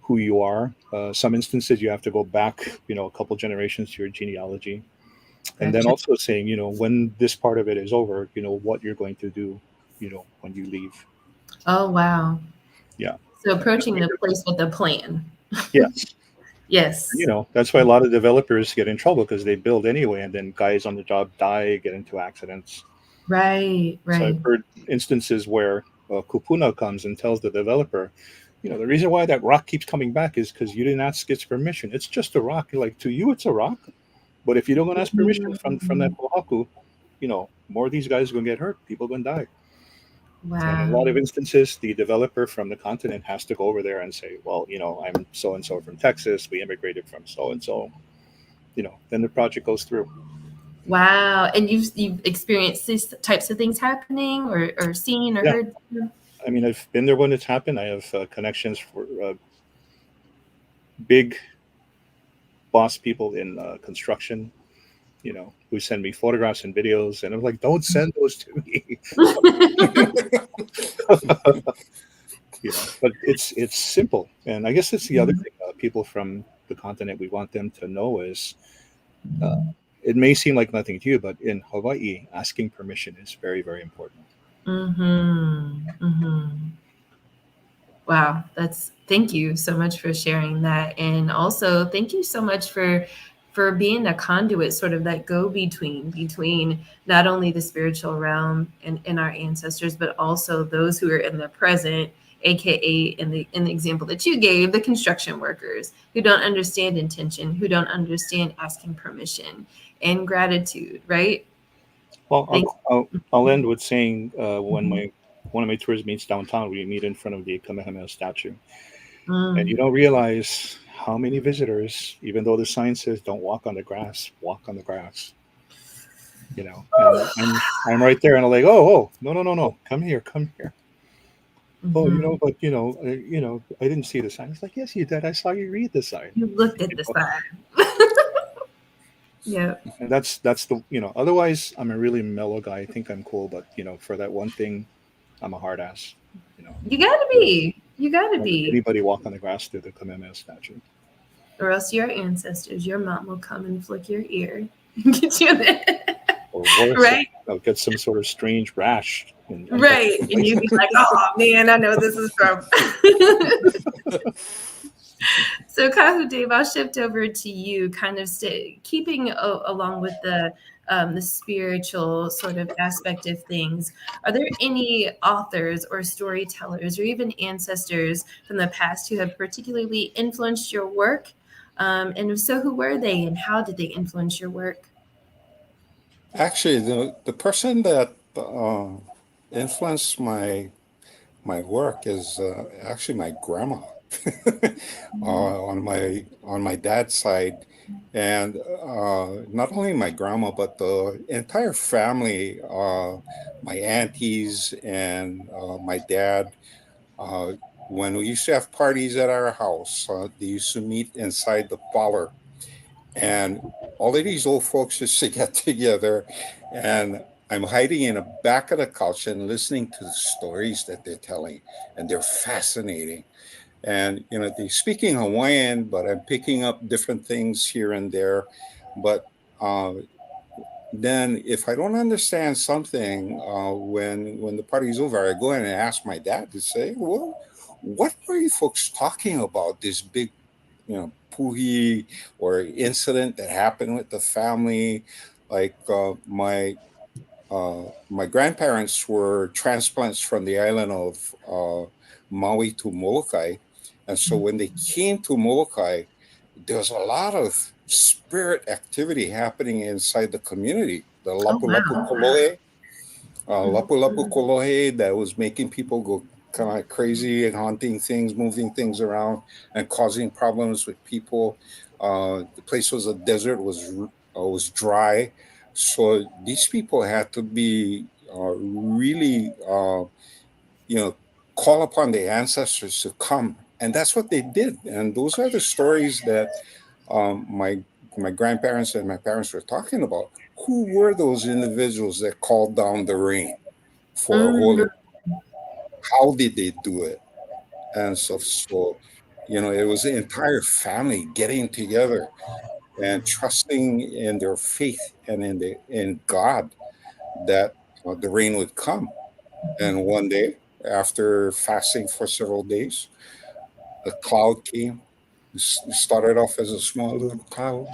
who you are. Some instances you have to go back, a couple generations to your genealogy. And then also saying, when this part of it is over, what you're going to do, when you leave. Oh, wow. Yeah. So approaching the place with a plan. Yes. Yes. That's why a lot of developers get in trouble, because they build anyway, and then guys on the job die, get into accidents. Right. So I've heard instances where kupuna comes and tells the developer, the reason why that rock keeps coming back is because you didn't ask its permission. It's just a rock. Like, to you, it's a rock. But if you don't ask permission from that pohaku, more of these guys are going to get hurt. People are going to die. Wow. And in a lot of instances, the developer from the continent has to go over there and say, well, I'm so-and-so from Texas. We immigrated from so-and-so. Then the project goes through. Wow. And you've experienced these types of things happening or seen or heard? I mean, I've been there when it's happened. I have connections for big boss people in construction, who send me photographs and videos, and I'm like, don't send those to me. But it's simple. And I guess that's the other thing people from the continent, we want them to know is, it may seem like nothing to you, but in Hawaii, asking permission is very, very important. Wow. Thank you so much for sharing that. And also thank you so much for being a conduit, sort of that between not only the spiritual realm and our ancestors, but also those who are in the present, aka in the example that you gave, the construction workers who don't understand intention, who don't understand asking permission and gratitude, right? Well, I'll end with saying when one of my tours meets downtown, we meet in front of the Kamehameha statue. And you don't realize how many visitors, even though the sign says don't walk on the grass, walk on the grass. And I'm right there, and I'm like, oh, no, come here. Oh, but I didn't see the sign. It's like, yes, you did. I saw you read the sign. You looked at the sign. Yeah. And that's the otherwise I'm a really mellow guy. I think I'm cool, but for that one thing, I'm a hard ass. You gotta be. Anybody walk on the grass through the Kamehameha statue. Or else your ancestors, your mom will come and flick your ear and get you there. Or worse, right? I'll get some sort of strange rash. Right. And you'd be like, oh man, I know what this is from. So Kahu Dave, I'll shift over to you, kind of keeping along with the spiritual sort of aspect of things. Are there any authors or storytellers or even ancestors from the past who have particularly influenced your work? And if so, who were they and how did they influence your work? Actually, the person that influenced my work is actually my grandma. on my dad's side, and not only my grandma but the entire family, my aunties and my dad. When we used to have parties at our house, they used to meet inside the parlor, and all of these old folks used to get together, and I'm hiding in the back of the couch and listening to the stories that they're telling, and they're fascinating. And they're speaking Hawaiian, but I'm picking up different things here and there. But then, if I don't understand something when the party's over, I go in and ask my dad to say, "Well, what were you folks talking about? This big, puhi or incident that happened with the family?" Like my grandparents were transplants from the island of Maui to Molokai. And so when they came to Molokai, there was a lot of spirit activity happening inside the community. The Oh, Lapu Lapu wow. Kolohe, Lapu Lapu Kolohe, that was making people go kind of crazy and haunting things, moving things around, and causing problems with people. The place was a desert, was dry, so these people had to be really, call upon the ancestors to come, and that's what they did. And those are the stories that my grandparents and my parents were talking about. Who were those individuals that called down the rain for a Mm, holy? How did they do it? And so it was the entire family getting together and trusting in their faith and in God that the rain would come. And one day, after fasting for several days, a cloud came. It started off as a small little cloud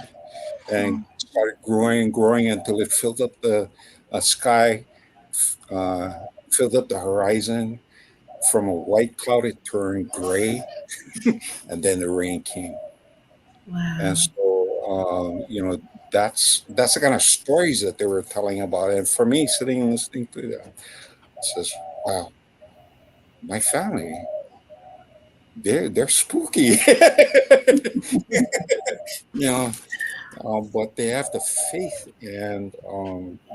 and started growing and growing until it filled up the sky, uh, filled up the horizon. From a white cloud, it turned gray, and then the rain came. wow. And so, that's the kind of stories that they were telling about. And for me, sitting and listening to that, it says, "Wow, my family, they're spooky." you know, but they have the faith, and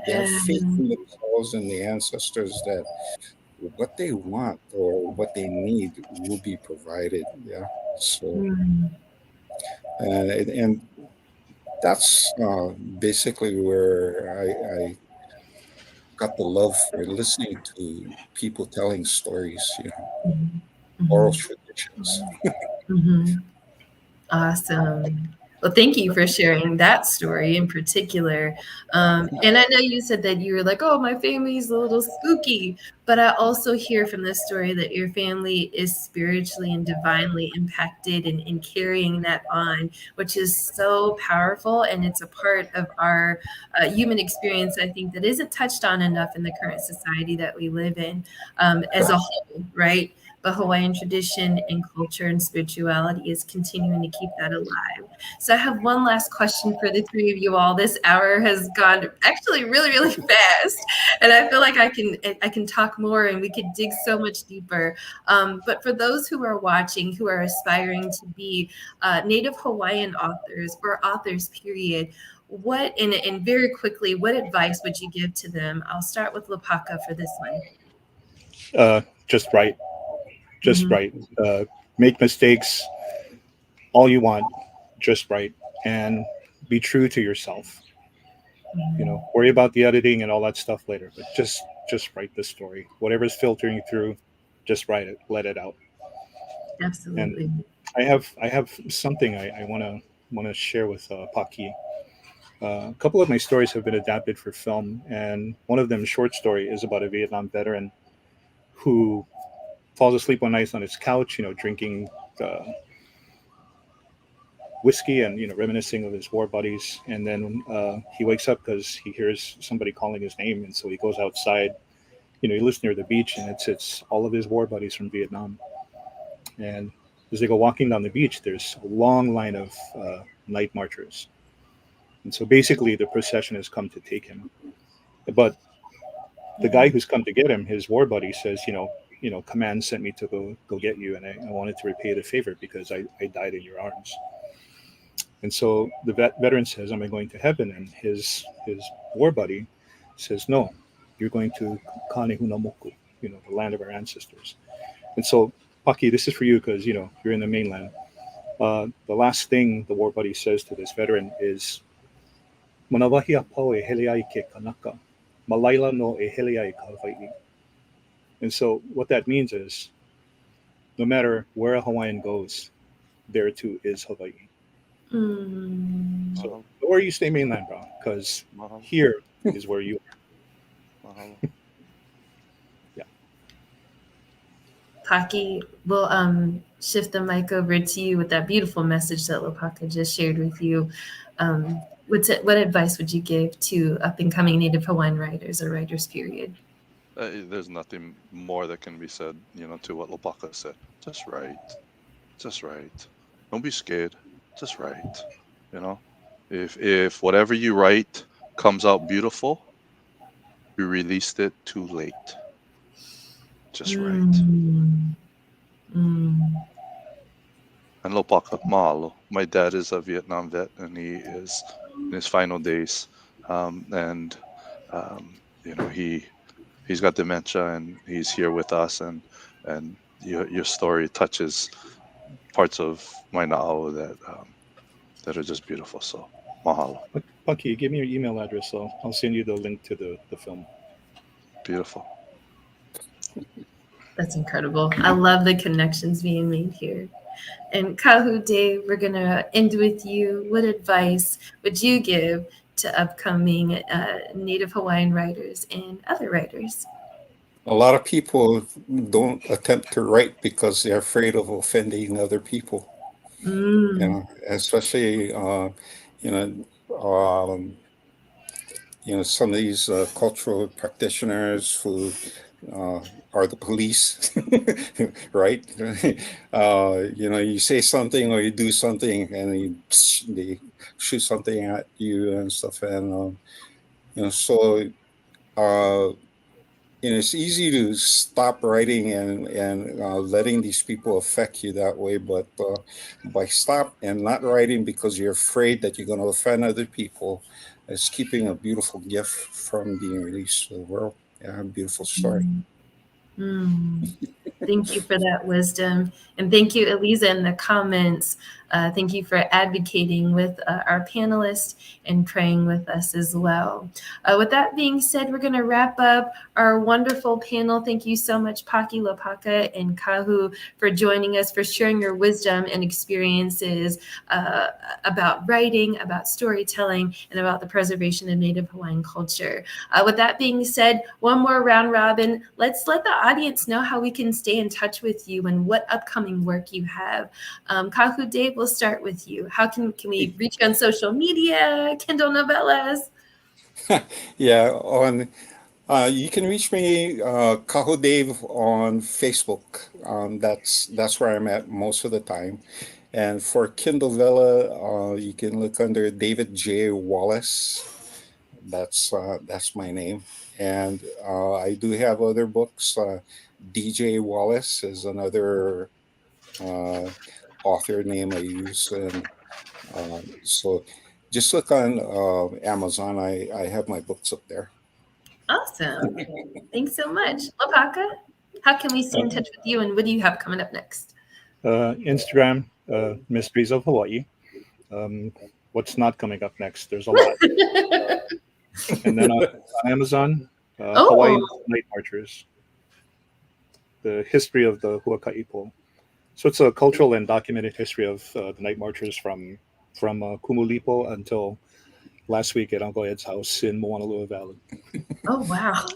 they have Yeah. faith in themselves and the ancestors that what they want or what they need will be provided. Yeah. So, Mm, and that's basically where I got the love for listening to people telling stories, mhm, oral mhm, traditions. mhm. Awesome. Well, thank you for sharing that story in particular. And I know you said that you were like, oh, my family's a little spooky, but I also hear from this story that your family is spiritually and divinely impacted and carrying that on, which is so powerful. And it's a part of our human experience, I think, that isn't touched on enough in the current society that we live in as a whole, right? But Hawaiian tradition and culture and spirituality is continuing to keep that alive. So I have one last question for the three of you all. This hour has gone actually really, really fast, and I feel like I can talk more and we could dig so much deeper. But for those who are watching, who are aspiring to be Native Hawaiian authors or authors, period, what and very quickly, what advice would you give to them? I'll start with Lopaka for this one. Just write, just Mhm. write. Make mistakes all you want, just write, and be true to yourself. Worry about the editing and all that stuff later, but just write the story. Whatever's filtering through, just write it, let it out. And Absolutely. I have something I want to share with Paki. A couple of my stories have been adapted for film, and one of them, short story, is about a Vietnam veteran who falls asleep one night on his couch, drinking whiskey and reminiscing of his war buddies. And then he wakes up because he hears somebody calling his name, and so he goes outside. He lives near the beach, and it's all of his war buddies from Vietnam. And as they go walking down the beach, there's a long line of night marchers. And so basically, the procession has come to take him. But the guy who's come to get him, his war buddy, says, command sent me to go get you, and I wanted to repay the favor because I died in your arms. And so the veteran says, "Am I going to heaven?" And his war buddy says, "No, you're going to Kanehunamoku, the land of our ancestors." And so, Paki, this is for you because you're in the mainland. The last thing the war buddy says to this veteran is, "Manawahi a pau e hele ai ke kanaka." Malaila no e hele ai ka Hawaiʻi. And so what that means is no matter where a Hawaiian goes, there too is Hawaii. Mm. So or you stay mainland, bro, because Mahalo. here is where you are. Mahalo. Yeah. Paki, we'll shift the mic over to you with that beautiful message that Lopaka just shared with you. What advice would you give to up and coming Native Hawaiian writers or writers, period? There's nothing more that can be said, to what Lopaka said. Just write. Just write. Don't be scared. Just write. If whatever you write comes out beautiful, you released it too late. Just write. And Lopaka, mahalo. My dad is a Vietnam vet, and he is in his final days. He's got dementia, and he's here with us. And your story touches parts of my na'au that are just beautiful. So mahalo. Paki, give me your email address, so I'll send you the link to the film. Beautiful. That's incredible. I love the connections being made here. And Kahu Dave, we're going to end with you. What advice would you give to upcoming Native Hawaiian writers and other writers? A lot of people don't attempt to write because they're afraid of offending other people. Especially some of these cultural practitioners who are the police, right? You say something or you do something, and they shoot something at you and stuff, and so it's easy to stop writing and letting these people affect you that way, but by stop and not writing because you're afraid that you're going to offend other people, it's keeping a beautiful gift from being released to the world. Yeah, beautiful story. Thank you for that wisdom. And thank you, Eliza, in the comments. Thank you for advocating with our panelists and praying with us as well. With that being said, we're going to wrap up our wonderful panel. Thank you so much, Paki, Lopaka, and Kahu, for joining us, for sharing your wisdom and experiences about writing, about storytelling, and about the preservation of Native Hawaiian culture. With that being said, one more round robin. Let's let the audience know how we can stay in touch with you and what upcoming work you have. Kahu Dave, we'll start with you. How can we reach you on social media, Kindle novellas? Yeah, you can reach me, Kahu Dave, on Facebook. That's where I'm at most of the time. And for Kindle Vella, you can look under David J. Wallace. That's my name. And I do have other books. DJ Wallace is another author name I use, and so just look on Amazon. I have my books up there. Awesome. Thanks so much. Lopaka, how can we stay in touch with you, and what do you have coming up next? Instagram, Mysteries of Hawaii. What's not coming up next? There's a lot. And then on Amazon, Hawaiian Night Marchers, the history of the Huaka'i pole. So it's a cultural and documented history of the night marchers from Kumulipo until last week at Uncle Ed's house in Moana Nui Valley. Oh, wow.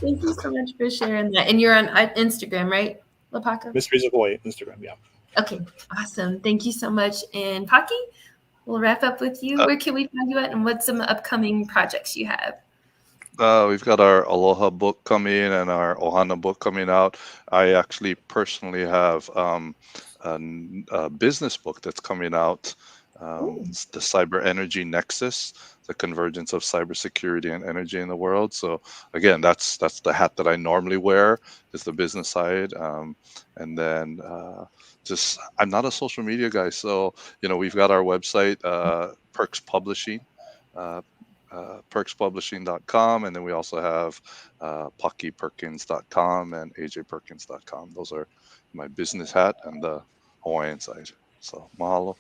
Thank you so much for sharing that. And you're on Instagram, right, Lopaka? Mysteries of Hawaii, Instagram, yeah. Okay, awesome. Thank you so much. And Paki, we'll wrap up with you. Where can we find you at, and what's some upcoming projects you have? We've got our Aloha book coming and our Ohana book coming out. I actually personally have a business book that's coming out. It's the Cyber Energy Nexus, the convergence of cybersecurity and energy in the world. So again, that's the hat that I normally wear, is the business side. And then I'm not a social media guy. So, we've got our website, Perks Publishing. perkspublishing.com, and then we also have PakiPerkins.com and AJPerkins.com. Those are my business hat and the Hawaiian side. So mahalo.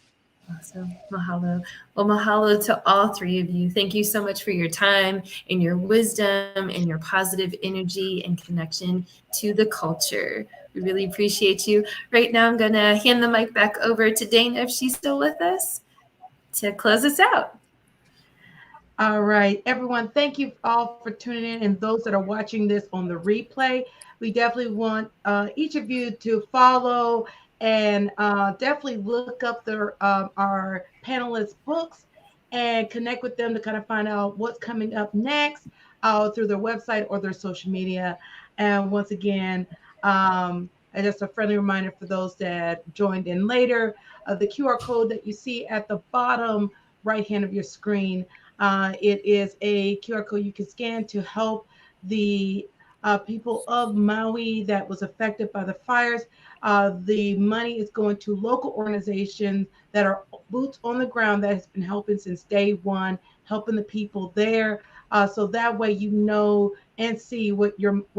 Awesome. Mahalo. Well, mahalo to all three of you. Thank you so much for your time and your wisdom and your positive energy and connection to the culture. We really appreciate you. Right now, I'm going to hand the mic back over to Dana, if she's still with us, to close us out. All right, everyone, thank you all for tuning in, and those that are watching this on the replay. We definitely want each of you to follow and definitely look up our panelists' books and connect with them to kind of find out what's coming up next through their website or their social media. And once again, and just a friendly reminder for those that joined in later, the QR code that you see at the bottom right hand of your screen, it is a QR code you can scan to help the people of Maui that was affected by the fires. The money is going to local organizations that are boots on the ground that has been helping since day one, helping the people there. So that way you know and see where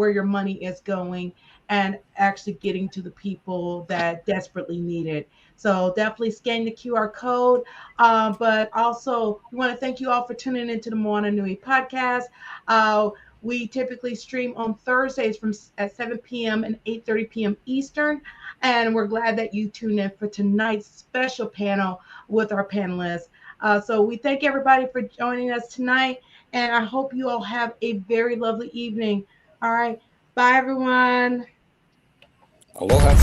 your money is going and actually getting to the people that desperately need it. So definitely scan the QR code. But also, we want to thank you all for tuning into the Moana Nui Podcast. We typically stream on Thursdays at 7 p.m. and 8:30 p.m. Eastern. And we're glad that you tuned in for tonight's special panel with our panelists. So we thank everybody for joining us tonight. And I hope you all have a very lovely evening. All right. Bye, everyone. Aloha.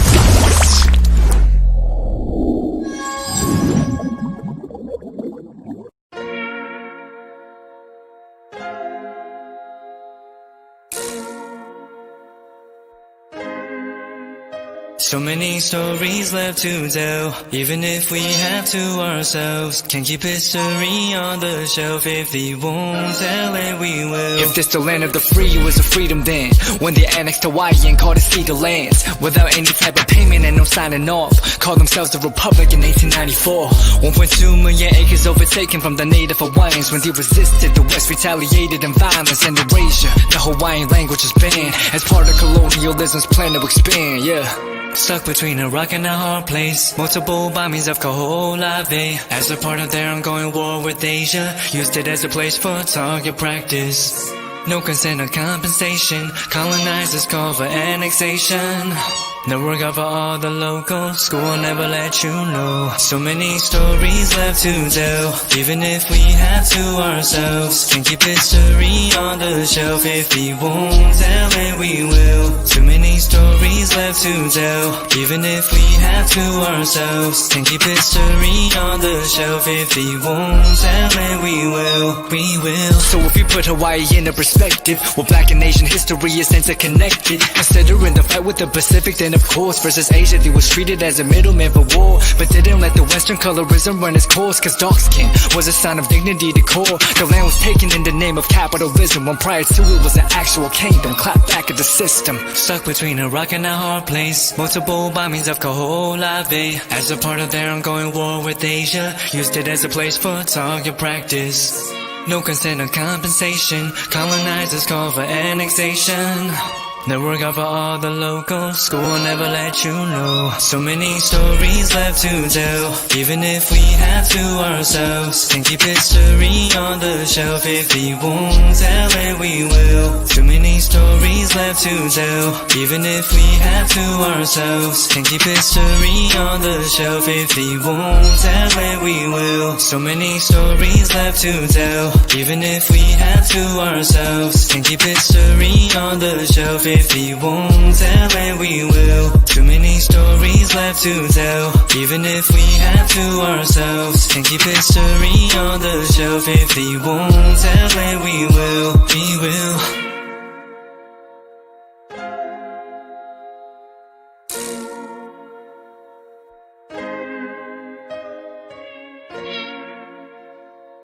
So many stories left to tell, even if we have to ourselves. Can't keep history on the shelf. If we won't tell it, we will. If this the land of the free, it was a freedom then. When they annexed Hawaii and called it Cedar Lands, without any type of payment and no signing off. Called themselves the Republic in 1894. 1.2 million acres overtaken from the Native Hawaiians. When they resisted, the West retaliated in violence and erasure. The Hawaiian language is banned as part of colonialism's plan to expand, yeah. Stuck between a rock and a hard place. Multiple bombings of Kaho'olawe. As a part of their ongoing war with Asia, used it as a place for target practice. No consent or compensation. Colonizers call for annexation. The work of all the locals. School will never let you know. So many stories left to tell, even if we have to ourselves. Can't keep history on the shelf. If we won't tell it, we will. Too many stories left to tell, even if we have to ourselves. Can't keep history on the shelf. If we won't tell it, we will. We will. So if you put Hawaii into perspective, well, Black and Asian history is interconnected. Considering the fight with the Pacific, then of course, versus Asia, they was treated as a middleman for war, but didn't let the Western colorism run its course, cause dark skin was a sign of dignity to core. The land was taken in the name of capitalism, when prior to it was an actual kingdom. Clap back at the system. Stuck between a rock and a hard place. Multiple bombings of Kaho'olawe. As a part of their ongoing war with Asia, used it as a place for target practice. No consent or compensation. Colonizers call for annexation. The work of all the locals. School will never let you know. So many stories left to tell, even if we have to ourselves. Can't keep history on the shelf. If we won't tell it, we will. Too many stories left to tell, even if we have to ourselves. Can't keep history on the shelf. If we won't tell it, we will. So many stories left to tell, even if we have to ourselves. Can't keep history on the shelf. If we won't tell it, we will. Too many stories left to tell, even if we have to ourselves. Can't keep history on the shelf. If we won't tell it, we will. We will.